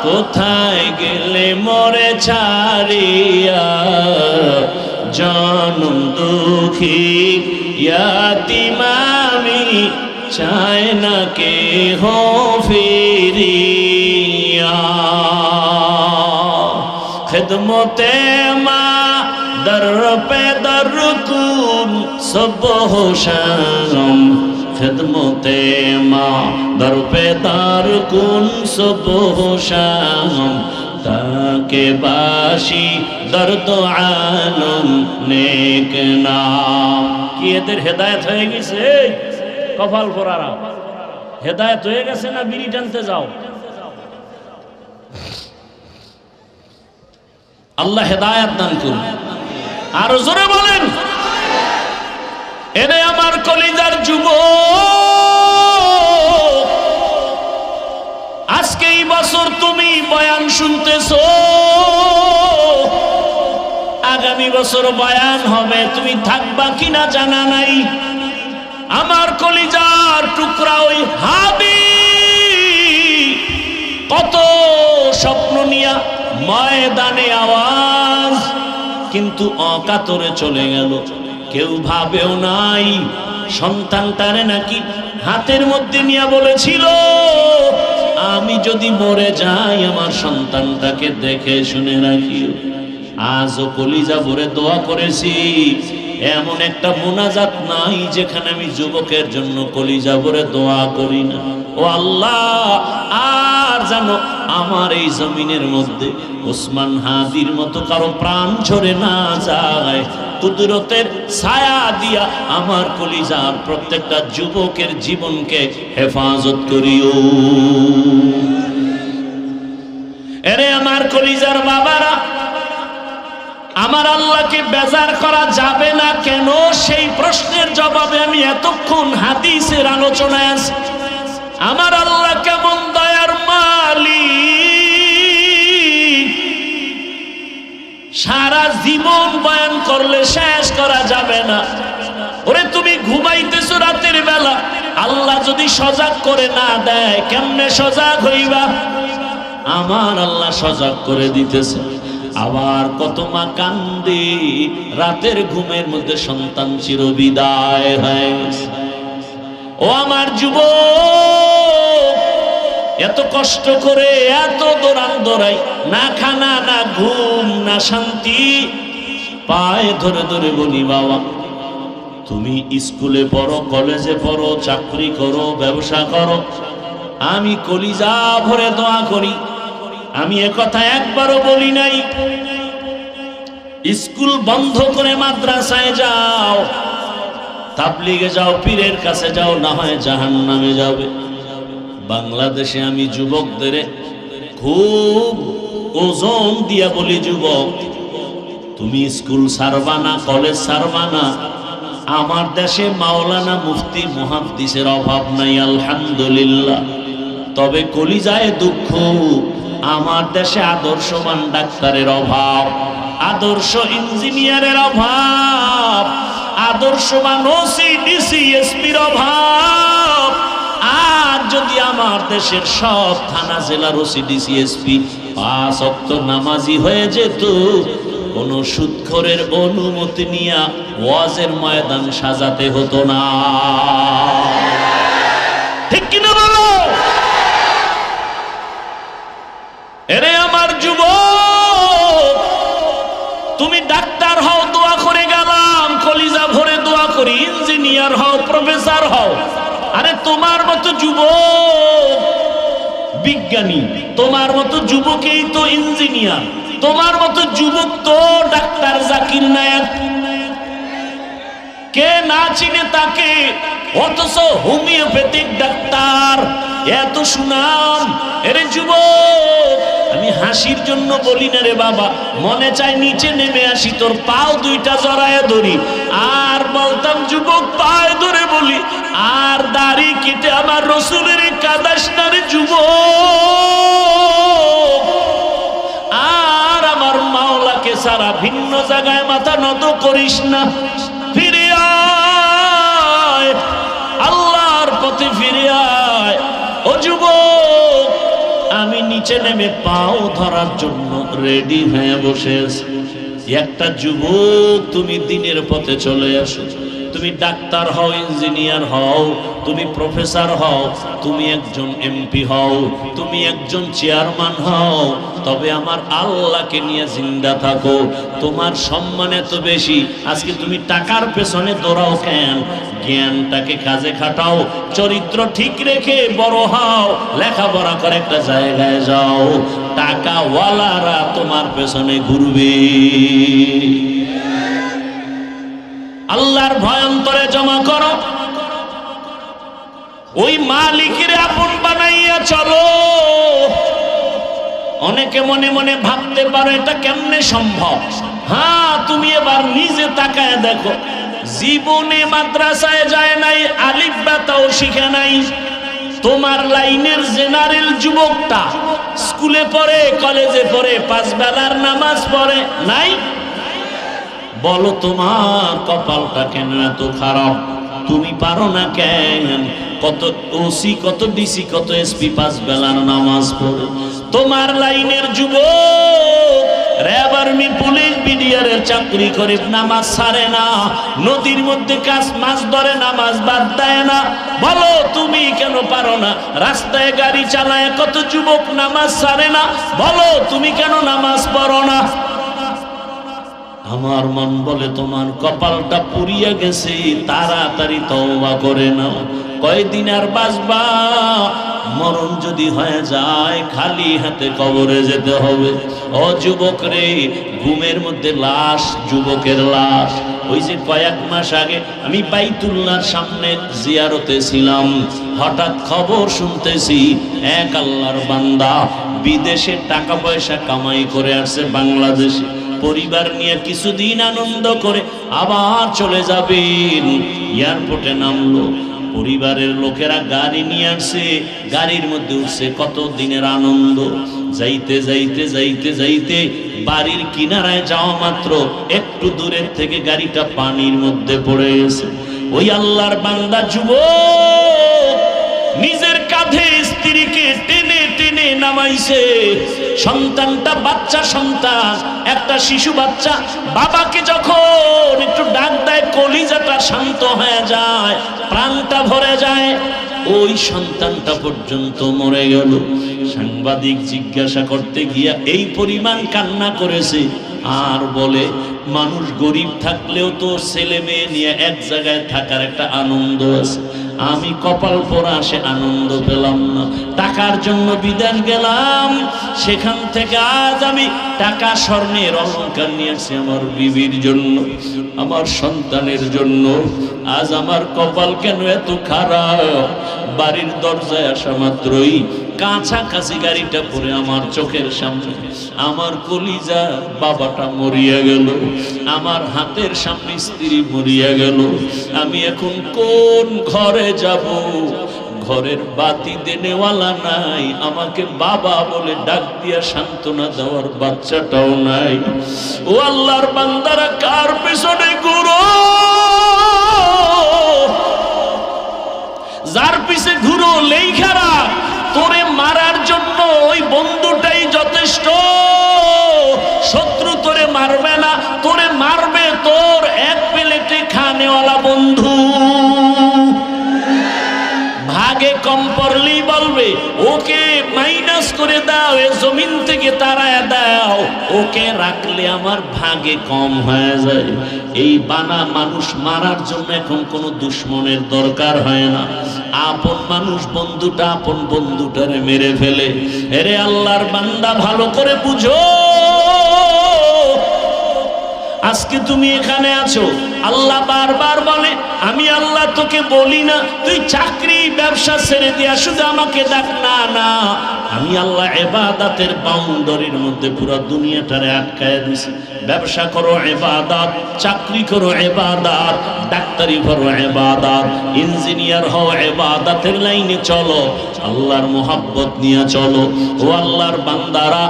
কোথায় গেলে মোরে ছাড়িয়া জনম দুঃখী ইয়াতীম আমি চাই না কেহ ফিরিয়া খিদমতে মা দর পে দর কুন সুবহ শাম খিদমতে মা দর পে দর কুন সুবহ শাম তাকে বাসি দর্দ আলম নেক নাম কি এদের হেদায়েত হয়ে গেছে কপাল পরারা হেদায়েত হয়ে গেছে না বিড়ি টানতে যাও আল্লাহ হেদায়েত দান করুন আর জোরে বলেন এরে আমার কলিজার যুবক আজকে এই বছর তুমি বয়ান শুনতেছো আগামী বছর বয়ান হবে তুমি থাকবা কিনা জানা নাই আমার কলিজার টুকরা ওই হাবি কত স্বপ্ন নিয়া ময়দানে আওয়াজ কিন্তু অকাতরে চলে গেল কেউ ভাবেও নাই সন্তানটারে নাকি হাতের মধ্যে নিয়ে বলেছিল আমি যদি মরে যাই আমার সন্তানটাকে দেখে শুনে রাখিও আজও কলিজা ভরে দোয়া করেছি এমন একটা মোনাজাত নাই যেখানে আমি যুবকের জন্য কলিজা ভরে দোয়া করি না। ও আল্লাহ, আর জানো আমার এই জমিনের মধ্যে ওসমান হাদির মতো কারো প্রাণ ঝরে না যায়। কুদরতের ছায়া দিয়া আমার কলিজার প্রত্যেকটা যুবকের জীবনকে হেফাজত করিও। এরে আমার কলিজার বাবারা, আমার আল্লাহকে বেজার করা যাবে না কেন, সেই প্রশ্নের জবাবে আমি এতক্ষণ হাদিসের আলোচনায় আছি। আমার আল্লাহ কেমন দয়ার মালিক, সারা জীবন বয়ান করলে শেষ করা যাবে না। ওরে তুমি ঘুমাইতেছো রাতের বেলা, আল্লাহ যদি সজাগ করে না দেয় কেমনে সজাগ হইবা? আমার আল্লাহ সজাগ করে দিতেছে। আবার কত মা কান্দে রাতের ঘুমের মধ্যে সন্তান চিরবিদায় হয়ে গেছে। ও আমার যুবক, এত কষ্ট করে এত দৌড়ান দৌড়াই, না খানা না ঘুম না শান্তি, পায়ে ধরে ধরে বলি বাবা তুমি স্কুলে পড়ো, কলেজে পড়ো, চাকরি করো, ব্যবসা করো, আমি কলিজা ভরে দোয়া করি। আমি একথা একবারও বলি নাই স্কুল বন্ধ করে মাদ্রাসায় যাও, তাবলিগে যাও, পীরের কাছে যাও, না হয় জাহান্নামে যাবে। বাংলাদেশে আমি যুবকদের খুব ওজন দিয়া বলি, যুবক তুমি স্কুল ছাড়বা না, কলেজ ছাড়বা না। আমার দেশে মাওলানা মুফতি মুহাদ্দিসের অভাব নাই আলহামদুলিল্লাহ, তবে কলিজায় দুঃখ, আমার দেশে আদর্শবান ডাক্তারের অভাব, আদর্শ ইঞ্জিনিয়ারের অভাব, আদর্শবান ওসি ডিসি এসপির অভাব। আর যদি আমার দেশের সব থানা জেলার ওসি ডিসি এসপি 5 ওয়াক্ত নামাজি হয়ে যেত, কোন সুদখোরের অনুমতি নিয়ে ওয়াজের ময়দান সাজাতে হতো না। ঠিক কিনা বলো? এরে আমার যুবক, তুমি ডাক্তার হও, দোয়া করে গেলাম, কলিজা ভরে দোয়া করি। ইঞ্জিনিয়ার হও, প্রফেসর হও, আরে তোমার মতো যুবক বিজ্ঞানী, তোমার মতো যুবকেই তো ইঞ্জিনিয়ার, তোমার মতো যুবক তো ডাক্তার জাকির নায়েক। কে না চিনে তাকে? অথচ হোমিওপ্যাথিক ডাক্তার, এত সুনাম। এরে যুবক, আমি হাসির জন্য বলি না রে বাবা, মনে চাই নিচে নেমে আসি, তোর পাও দুইটা জড়ায় ধরি, আর বলতাম যুবক পায়ে ধরে বলি, আর দাড়ি কেটে আমার রসুলের কাদাস না রে যুবক, আর আমার মাওলাকে সারা ভিন্ন জায়গায় মাথা নত করিস না। ফিরে আয়, আল্লাহর পথে ফিরে আয়। ও যুবক, আমি নিচে নেমে পাও ধরার জন্য রেডি হয়ে বসে আছি। একটা যুবক, তুমি দিনের পথে চলে আসো, তুমি ডাক্তার হও, ইঞ্জিনিয়ার হও, তুমি প্রফেসর হও, তুমি একজন এমপি হও, তুমি একজন চেয়ারম্যান হও, তবে আমার আল্লাহকে নিয়ে জিন্দা থাকো। তোমার সম্মান এত বেশি, আজকে তুমি টাকার পেছনে দৌড়াও কেন? জ্ঞানটাকে কাজে খাটাও, চরিত্র ঠিক রেখে বড় হও, লেখাপড়া করে একটা জায়গায় যাও, টাকাওয়ালারা তোমার পেছনে ঘুরবে। আল্লাহর ভয় অন্তরে জমা করো, ওই মালিকের আপন বানাইয়া চলো। অনেকে মনে মনে ভাবতে পারো এটা কেমনে সম্ভব। হ্যাঁ, তুমি এবার নিজে তাকায় দেখো, জীবনে মাদ্রাসায় যায় নাই, আলিফ বা তাও শিখে নাই। তোমার লাইনের জেনারেল যুবকটা স্কুলে পড়ে, কলেজে পড়ে, 5 বেলার নামাজ পড়ে নাই। বলো তোমার কপালটা কেন এত খারাপ? তুমি পারো না কেন? কত ওসি, কত ডিসি, কত এসপি 5 বেলার নামাজ পড়ে। তোমার লাইনের যুবক র্যাব, আর্মি, পুলিশ, বিডিআরের চাকরি করে, নামাজ ছাড়ে না, নদীর মধ্যে মাছ ধরে, নামাজ বাদ দেয় না। বলো তুমি কেন পারো না? রাস্তায় গাড়ি চালায় কত যুবক নামাজ ছাড়ে না, বলো তুমি কেন নামাজ পড়ো না? আমার মন বলে তোমার কপালটা পুড়িয়া গেছে, তাড়াতাড়ি তওবা করে নাও। কয়দিন আর বাঁচবা? মরণ যদি হয়ে যায় খালি হাতে কবরে যেতে হবে। ও যুবক রে, ঘুমের মধ্যে লাশ, যুবকের লাশ। ওই যে কয়েক মাস আগে আমি বাইতুল্লাহর সামনে জিয়ারতে ছিলাম, হঠাৎ খবর শুনতেছি এক আল্লাহর বান্দা বিদেশে টাকা পয়সা কামাই করে আসছে বাংলাদেশে, পরিবার নিয়ে কিছুদিন আনন্দ করে আবার চলে যাবেন। এয়ারপোর্টে নামলো, পরিবারের লোকেরা গাড়ি নিয়ে আসছে, গাড়ির মধ্যে উঠছে, কত দিনের আনন্দ। যাইতে যাইতে যাইতে যাইতে বাড়ির কিনারায় যাওয়া মাত্র একটু দূরের থেকে গাড়িটা পানির মধ্যে পড়ে গেছে। ওই আল্লাহর বান্দা যুবক নিজের কাঁধে স্ত্রীকে টেনে টেনে নামাইছে। সন্তানটা বাচ্চা সন্তান, একটা শিশু বাচ্চা বাবাকে যখন একটু ডাক দেয় কলিজাটা শান্ত হয়ে যায়, প্রাণটা ভরে যায়। ওই সন্তানটা পর্যন্ত মরে গেল। সাংবাদিক জিজ্ঞাসা করতে গিয়া এই পরিমাণ কান্না করেছে, আর বলে মানুষ গরিব থাকলেও তো ছেলে মেয়ে নিয়ে এক জায়গায় থাকার একটা আনন্দ আছে, আমি কপাল পোড়া সে আনন্দ পেলাম না। টাকার জন্য বিদেশ গেলাম, সেখান থেকে আজ আমি টাকা স্বর্ণের অলংকার নিয়ে আসছি আমার বিবির জন্য, আমার সন্তানের জন্য। আজ আমার কপাল কেন এত খারাপ? বাড়ির দরজায় আসা মাত্রই কাছাকাছি গাড়িটা পড়ে আমার চোখের সামনে আমার কলিজা বাবাটা মরিয়া গেল, আমার হাতের সামনে স্ত্রী মরিয়া গেল। আমি এখন কোন ঘরে যাব? ঘরের বাতি দেনেওয়ালা নাই, আমাকে বাবা বলে ডাক দিয়া সান্ত্বনা দেওয়ার বাচ্চাটাও নাই। ও আল্লাহর বান্দারা, কার পেছনে ঘুরো? যার পিছে ঘুরো লেইখারা তোরে মারার জন্য ওই বন্ধুটাই যথেষ্ট। শত্রু তোরে মারবে না, তোরে মারবে তোর এক প্লেটে খানেওয়ালা বন্ধু। ভাগে কম পড়লেই বলবে ওকে মাইনাস করে দাও, এ জমিন থেকে তাড়ায় দাও, ওকে রাখলে আমার ভাগে কম হয়ে যায়। এই বানা মানুষ মারার জন্য এখন কোনো দুশ্মনের দরকার হয় না। আপন মানুষ বন্ধুটা আপন বন্ধুটারে মেরে ফেলে। এরে আল্লাহর বান্দা, ভালো করে বুঝো, আজকে তুমি এখানে আছো, আল্লাহ বারবার বলে আমি আল্লাহ তোকে বলি না তুই চাকরি ব্যবসা ছেড়ে দিয়া শুধু আমাকে ডাক না, না আমি আল্লাহ ইবাদতের বাউন্ডারির মধ্যে পুরো দুনিয়াটারে আটকায় দিছি। ব্যবসা করো ইবাদত, চাকরি করো ইবাদত, ডাক্তারি করো ইবাদত, ইঞ্জিনিয়ার হও ইবাদতের লাইনে চলো, আল্লাহর মোহাব্বত নিয়ে চলো। ও আল্লাহর বান্দারা,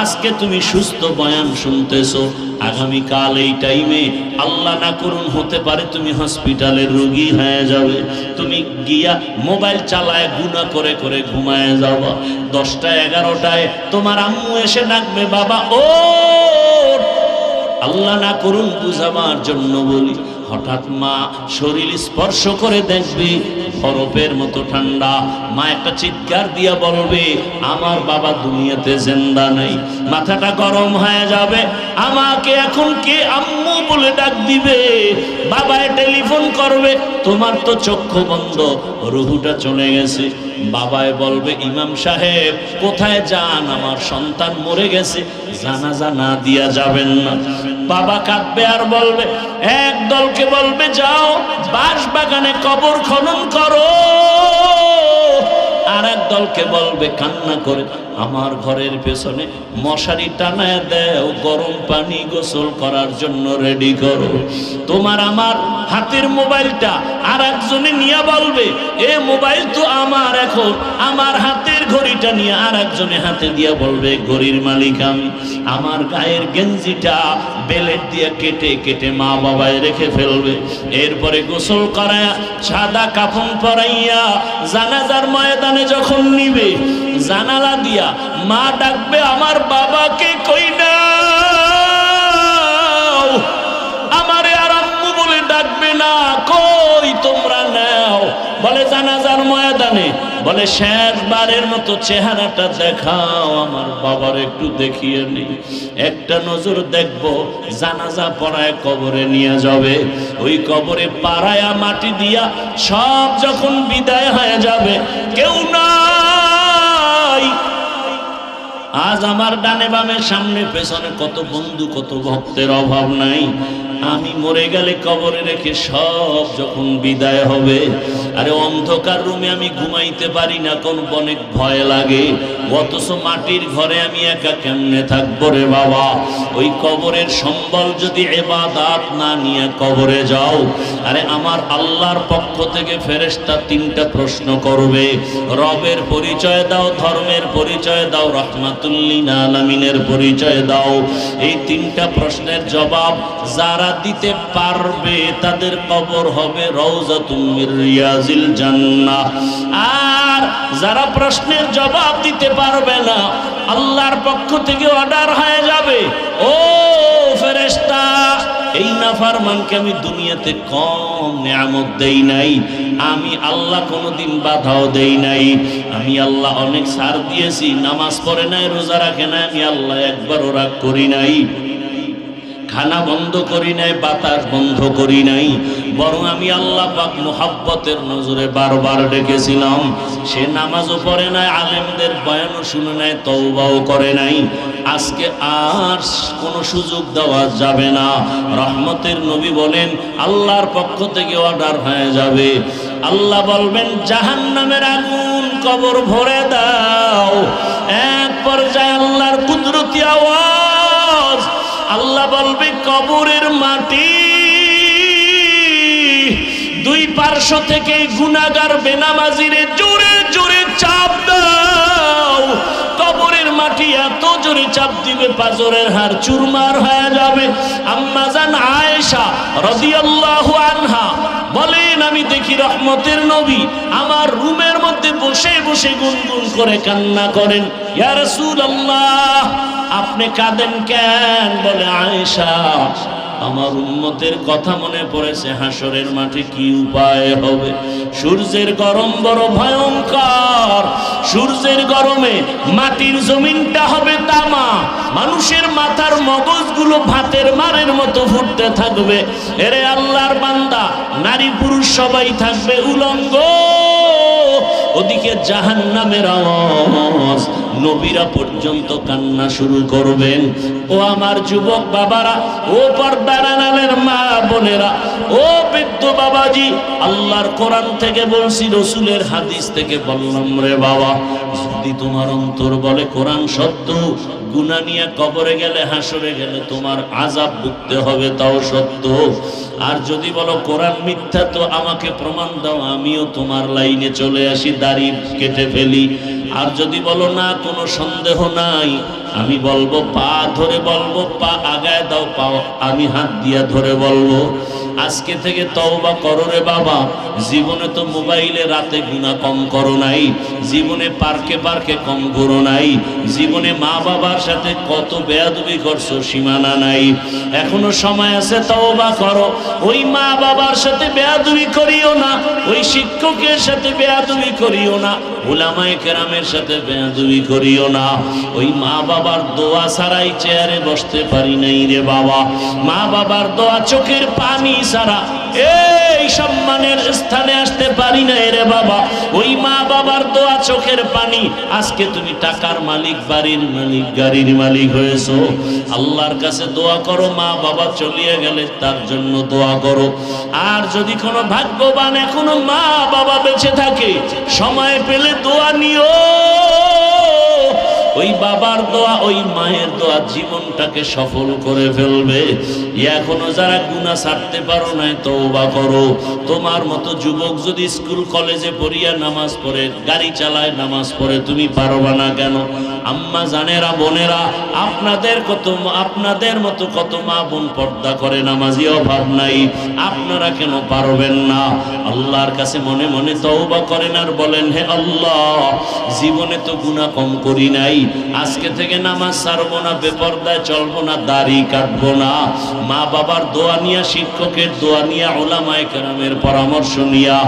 আজকে তুমি সুস্থ বয়ান শুনতেছো, আগামীকাল এই টাইমে আল্লাহ না করুন হতে পারে তুমি হসপিটালের রোগী হয়ে যাবে। তুমি গিয়া মোবাইল চালায় গুনাহ করে করে ঘুমায় যাবা। 10টা 11টায় তোমার আম্মু এসে ডাকবে, বাবা ও আল্লাহ না করুন বুঝাবার জন্য বলি, হঠাৎ মা শরীর স্পর্শ করে দেখবে বরফের মতো ঠান্ডা। মা একটা চিৎকার দিয়া বলবে আমার বাবা দুনিয়াতে জিন্দা নেই। মাথাটা গরম হয়ে যাবে, আমাকে এখন কে আম্মু বলে ডাক দিবে, বাবায় টেলিফোন করবে, তোমার তো চক্ষু বন্ধ, রুহুটা চলে গেছে। বাবায় বলবে ইমাম সাহেব কোথায় যান, আমার সন্তান মরে গেছে, জানাজা না দিয়া যাবেন না। বাবা কাঁদবে আর বলবে, এক দলকে বলবে যাও বাঁশ বাগানে কবর খনন করো, আর এক দলকে বলবে কান্না করে আমার ঘরের পেছনে মশারি টানায় দেও, গরম পানি গোসল করার জন্য রেডি করো। তোমার আমার হাতের মোবাইলটা আর একজনে নিয়ে বলবে এ মোবাইল তো আমার, এখন আমার হাতের ঘড়িটা নিয়ে আর একজনে হাতে দিয়ে বলবে ঘড়ির মালিক আমি। আমার গায়ের গেঞ্জিটা বেলেট দিয়ে কেটে কেটে মা বাবায় রেখে ফেলবে। এরপরে গোসল করায়া সাদা কাফন পরাইয়া জানাজার ময়দানে যখন নিবে, জানালা দিয়া মা ডাকবে আমার বাবাকে কই নাও, আমারে আর আম্মু বলে ডাকবে না, কই তোমরা নাও। বলে জানাজার ময়দানে, বলে শেষবারের মতো চেহারাটা দেখাও, আমার বাবার একটু দেখিয়ে নি, একটা নজর দেখবো। জানাজা পড়ায় কবরে নিয়ে যাবে, ওই কবরে পাড়ায়া মাটি দিয়া সব যখন বিদায় হয়ে যাবে, কেউ নাই। আজ আমার ডানে বামে সামনে পেছনে কত বন্ধু কত ভক্তের অভাব নাই। আমি মরে গেলে কবরে রেখে সব যখন বিদায় হবে, আরে অন্ধকার রুমে আমি ঘুমাইতে পারি না, কোন অনেক ভয় লাগে, অথচ মাটির ঘরে আমি একা কেমনে থাকবো রে বাবা। ওই কবরের সম্বল যদি ইবাদত না নিয়ে কবরে যাও, আরে আমার আল্লাহর পক্ষ থেকে ফেরেশতা তিনটা প্রশ্ন করবে, রবের পরিচয় দাও, ধর্মের পরিচয় দাও, রাহমাতুল লিল আলামিনের পরিচয় দাও। এই তিনটা প্রশ্নের জবাব যারা দিতে পারবে তাদের কবর হবে রওজাতুম মির রিয়াজিল জান্নাহ। আর যারা প্রশ্নের জবাব দিতে পারবে না, আল্লাহর পক্ষ থেকে অর্ডার হয়ে যাবে, ও ফেরেশতা, এই নাফরমানকে আমি দুনিয়াতে কম নিয়ামত দেই নাই, আমি আল্লাহ কোনোদিন বাধাও দেই নাই, আমি আল্লাহ অনেক ছাড় দিয়েছি, নামাজ পড়ে নাই, রোজা রাখে নাই, আমি আল্লাহ একবারও রাগ করি নাই, খানা বন্ধ করি নাই, বাতাস বন্ধ করি নাই, বরং আমি আল্লাহ পাক মুহাব্বতের নজরে বারবার ডেকেছিলাম। সে নামাজও পড়ে নাই, আলেমদের বয়ানও শুনে নাই, তওবাও করে নাই। আজকে আর কোনো সুযোগ দেওয়া যাবে না। রহমতের নবী বলেন আল্লাহর পক্ষ থেকে অর্ডার হয়ে যাবে, আল্লাহ বলবেন জাহান্নামের আগুন কবর ভরে দাও। এক পর্যায়ে আল্লাহর কুদরতি আওয়াজ, আল্লাহ বলবে কবরের মাটি দুই পার্শ্ব থেকে গুনাহগার বেনামাজিরে জোরে জোরে চাপ দাও। কবরের মাটি এত জোরে চাপ দিবে পাজরের হাড় চুরমার হয়ে যাবে। আম্মা জান আয়েশা রাদিয়াল্লাহু আনহা বলেন, আমি দেখি রহমতের নবী আমার রুমের মধ্যে বসে বসে গুনগুন করে কান্না করেন, ইয়া রাসূলুল্লাহ আপনি কাঁদেন কেন? বলে আয়েশা, আমার উম্মতের কথা মনে পড়েছে, হাসরের মাঠে কি উপায় হবে। সূর্যের গরম বড় ভয়ঙ্কর, সূর্যের গরমে মাটির জমিনটা হবে তামা, মানুষের মাথার মগজগুলো ভাতের মারের মতো ফুটতে থাকবে। এরে আল্লাহর বান্দা, নারী পুরুষ সবাই থাকবে উলঙ্গ। ওদিকে জাহান্নামের আওয়াজ, নবীরা পর্যন্ত কান্না শুরু করবেন। ও আমার যুবক বাবারা, ও পর্দার আড়ালের মা বোনেরা, ও বৃদ্ধ বাবাজি, আল্লাহর কোরআন থেকে বলছি, রসুলের হাদিস থেকে বললাম, রে বাবা, যদি তোমার অন্তর বলে কোরআন সত্য, গুনাহ নিয়ে কবরে গেলে হাসরে গেলে তোমার আযাব ভুগতে হবে, তাও সত্য। আর যদি বলো কোরআন মিথ্যা, তো আমাকে প্রমাণ দাও, আমিও তোমার লাইনে চলে আসি, দাড়ি কেটে ফেলি। আর যদি বলো না, কোনো সন্দেহ নাই, আমি বলবো পা ধরে বলবো, পা আগায় দাও, পাও আমি হাত দিয়া ধরে বলবো। আজকে থেকে তওবা করো রে বাবা। জীবনে তো মোবাইলে রাতে গুনাহ কম করো নাই, জীবনে পার্কে পার্কে কম ঘুরো নাই, জীবনে মা বাবার সাথে কত বেয়াদবি করছো সীমানা নাই। এখনো সময় আছে, তওবা করো। ওই মা বাবার সাথে বেয়াদবি করিও না, ওই শিক্ষকের সাথে বেয়াদবি করিও না, উলামায়ে কেরামের সাথে বেয়াদবি করিও না। ওই মা বাবার দোয়া ছাড়াই চেয়ারে বসতে পারি নাই রে বাবা। মা বাবার দোয়া, চোখের পানি ছাড়া এই সম্মানের স্থানে আসতে পারি না রে বাবা। ওই মা বাবার দোয়া, চোখের পানি, আজকে তুমি টাকার মালিক, বাড়ির মালিক, গাড়ির মালিক হয়েছো। আল্লাহর কাছে দোয়া করো, মা বাবা চলিয়ে গেলে তার জন্য দোয়া করো। আর যদি কোনো ভাগ্যবান এখনো মা বাবা বেঁচে থাকে, সময় পেলে দোয়া নিও। ওই বাবার দোয়া, ওই মায়ের দোয়া জীবনটাকে সফল করে ফেলবে। এখনো যারা গুনাহ ছাড়তে পারো না, তওবা করো। তোমার মতো যুবক যদি স্কুল কলেজে পড়িয়া নামাজ পড়ে, গাড়ি চালায় নামাজ পড়ে, তুমি পারবা না কেন? আম্মা জানেরা, বোনেরা, আপনাদের মতো কত মা বোন পর্দা করে, নামাজি অভাব নাই, আপনারা কেন পারবেন না? আল্লাহর কাছে মনে মনে তওবা করেন আর বলেন, হে আল্লাহ, জীবনে তো গুনাহ কম করি নাই, আজকে থেকে নামাজ ছাড়বো না, বেপরদায় চলবো না, দাড়ি কাটবো না, মা বাবার দোয়া নিয়া, শিক্ষকের দোয়া নিয়া, উলামায়ে কেরামের পরামর্শ নিয়া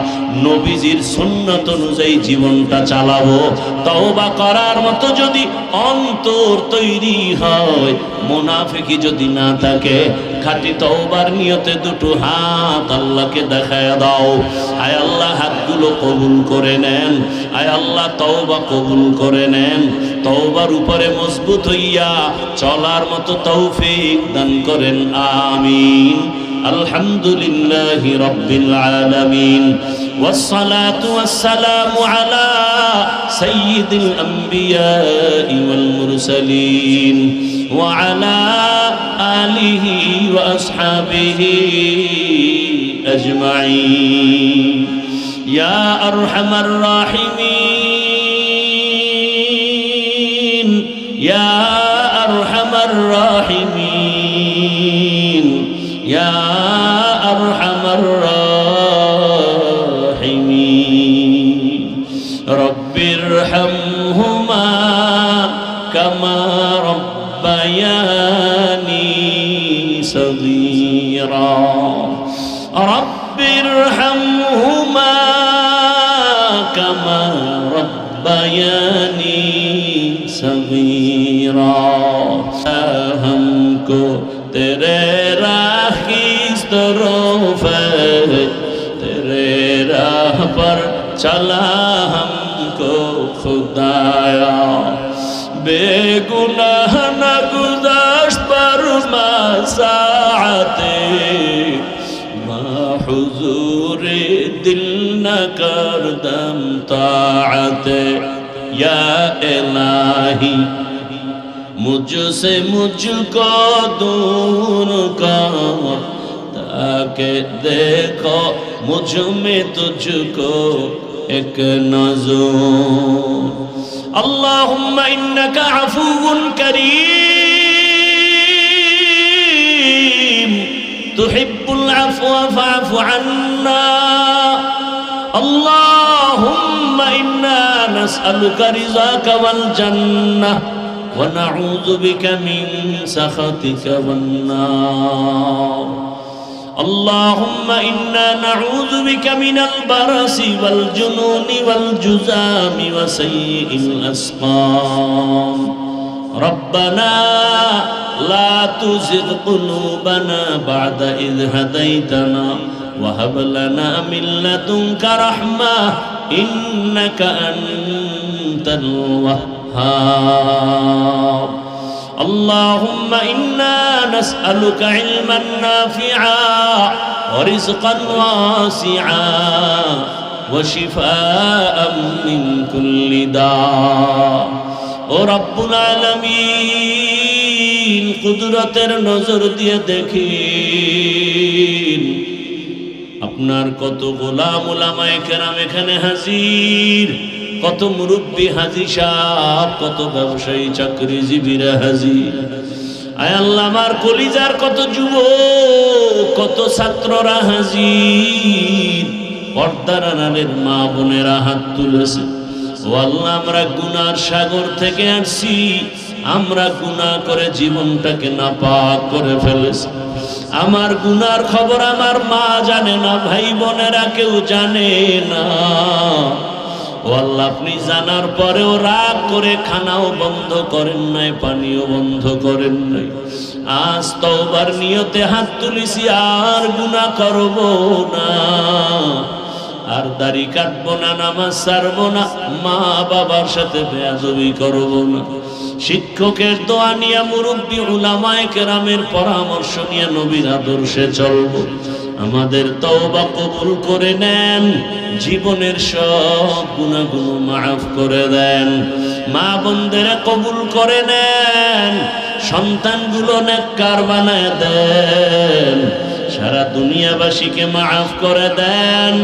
নবীজির সুন্নাত অনুযায়ী জীবনটা চালাবো। তওবা করার মতো যদি অন্তর তৈরি হয়, মুনাফিকি যদি না থাকে, খাঁটি তওবার নিয়তে দুটো হাত আল্লাহকে দেখায় দাও। আয় আল্লাহ, হাতগুলো কবুল করে নেন। আয় আল্লাহ, তওবা কবুল করে নেন। তওবার উপরে মজবুত হইয়া চলার মতো তৌফিক দান করেন, আমিন। আলহামদুলিল্লাহি রাব্বিল আলামিন, والصلاة والسلام على سيد الأنبياء والمرسلين وعلى آله وأصحابه أجمعين يا أرحم الراحمين يا أرحم الراحمين يا أرحم الراحمين رب ارحمهما كما ربياني صغيرا رب ارحمهما كما ربياني صغيرا हमको तेरे राह की तरफ तेरे राह पर चला हमको खुदाया बेगुनाह न गुज़श्त पर मसाअते हुजूर दिल न करदम ताअते या इलाही मुझसे मुझको दूर कर ताकि देखो मुझ में तुझको एक नज़र अल्लाहुम्मा इन्नका अफ़ुव्वुन करीम तुहिब्बुल अफ़्वा फ़अफ़ु अन्ना अल्लाहुम्मा इन्ना नस्अलुका रिज़ाका वल जन्नह ونعوذ بك من سخطك والنار اللهم إنا نعوذ بك من البرص والجنون والجذام وسيء الأسقام ربنا لا تزغ قلوبنا بعد إذ هديتنا وهب لنا من لدنك رحمة إنك أنت الوهاب اللهم إنا نسألك علما نافعا ورزقا واسعا وشفاء من كل داء ورب العالمين কুদরতের নজর দিয়ে দেখিন আপনার কত গোলাম উলামায়ে কেরাম এখানে হাজির, কত মুরব্বী হাজী সাহেব, কত ব্যবসায়ী চাকরিজীবীরা হাজির। আয় আল্লাহ, আমার কলিজার কত যুবক, কত ছাত্ররা হাজির, পর্দার আড়ালের মা বোনেরা হাত তুলেছে। ও আল্লাহ, আমরা গুনার সাগর থেকে আসছি, আমরা গুনাহ করে জীবনটাকে নাপাক করে ফেলেছি। আমার গুনার খবর আমার মা জানে না, ভাই বোনেরা কেউ জানে না। ও আল্লাহ, আপনি জানার পরেও রাগ করে খানাও বন্ধ করেন নাই, পানিও বন্ধ করেন নাই। আজ তওবার নিয়তে হাত তুলিছি, আর গুনাহ করব না, আর দাড়ি কাটবো না, নামাজ ছাড়বো না, মা বাবার সাথে বেয়াদবি করব না, শিক্ষকের দোয়া নিয়ে, মুরব্বী উলামায়ে কেরামের পরামর্শ নিয়ে নবীর আদর্শে চলবো। আমাদের তওবা কবুল করে নেন, জীবনের সব গুনাহগুলো মাফ করে দেন, মা বোনদের কবুল করে নেন, সন্তানগুলো নেককার বানায় দেন, সারা দুনিয়াবাসীকে মাফ করে দেন।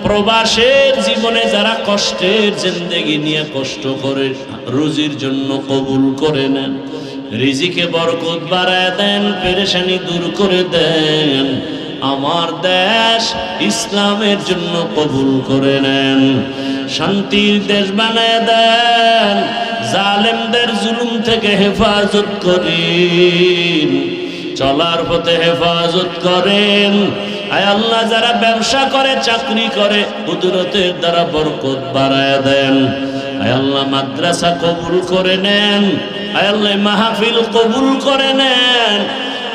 প্রবাসের জীবনে যারা কষ্টের জিন্দেগি নিয়ে কষ্ট করে রুজির জন্য কবুল করে নেন, রিজিকে বরকত বাড়ায় দেন, পেরেশানি দূর করে দেন। আমার দেশ ইসলামের জন্য কবুল করে নেন, শান্তির দেশ বানায় দেন, জালেমদের জুলুম থেকে হেফাজত করেন, চলার পথে হেফাজত করেন। আয় আল্লাহ, যারা ব্যবসা করে, চাকরি করে, কুদরতের দ্বারা বরকত বাড়ায় দেন। আয় আল্লাহ, মাদ্রাসা কবুল করে নেন। আয় আল্লাহ, মাহফিল কবুল করে নেন।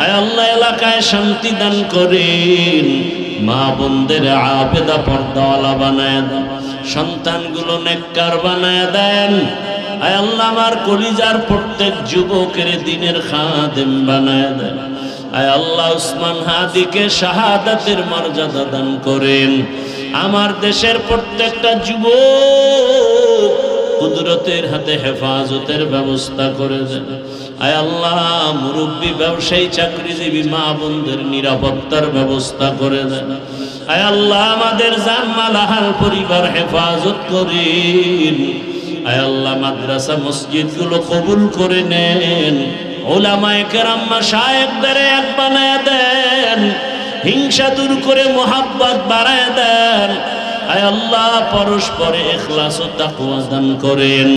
আয় আল্লাহ, এলাকায় শান্তি দান করেন। মা বোনদের আবেদা পর্দাওয়ালা বানায় দেন, সন্তানগুলো নেককার বানায় দেন। আয় আল্লাহ, আমার কলিজার প্রত্যেক যুবকের দিনের খাদেম বানায় দেন। আয় আল্লাহ, উসমান হাদিকে শাহাদাতের মর্যাদা দান করেন। আমার দেশের প্রত্যেকটা যুবক কুদরতের হাতে হেফাজতের ব্যবস্থা করে দেন। আয় আল্লাহ, মুরব্বী, ব্যবসায়ী, চাকরিজীবী মা বোনদের নিরাপত্তার ব্যবস্থা করে দেন। আয় আল্লাহ, আমাদের জানমাল আহাল পরিবার হেফাজত করেন। আয় আল্লাহ, মাদ্রাসা মসজিদগুলো কবুল করে নেন। ওলামায়ে কেরাম মাশায়েখদের এক বানায় দেন। হিংসা দূর করে মোহাব্বত বাড়ায় দেন। আয় আল্লাহ, পরস্পরে ইখলাস ও তাকওয়া দান করেন।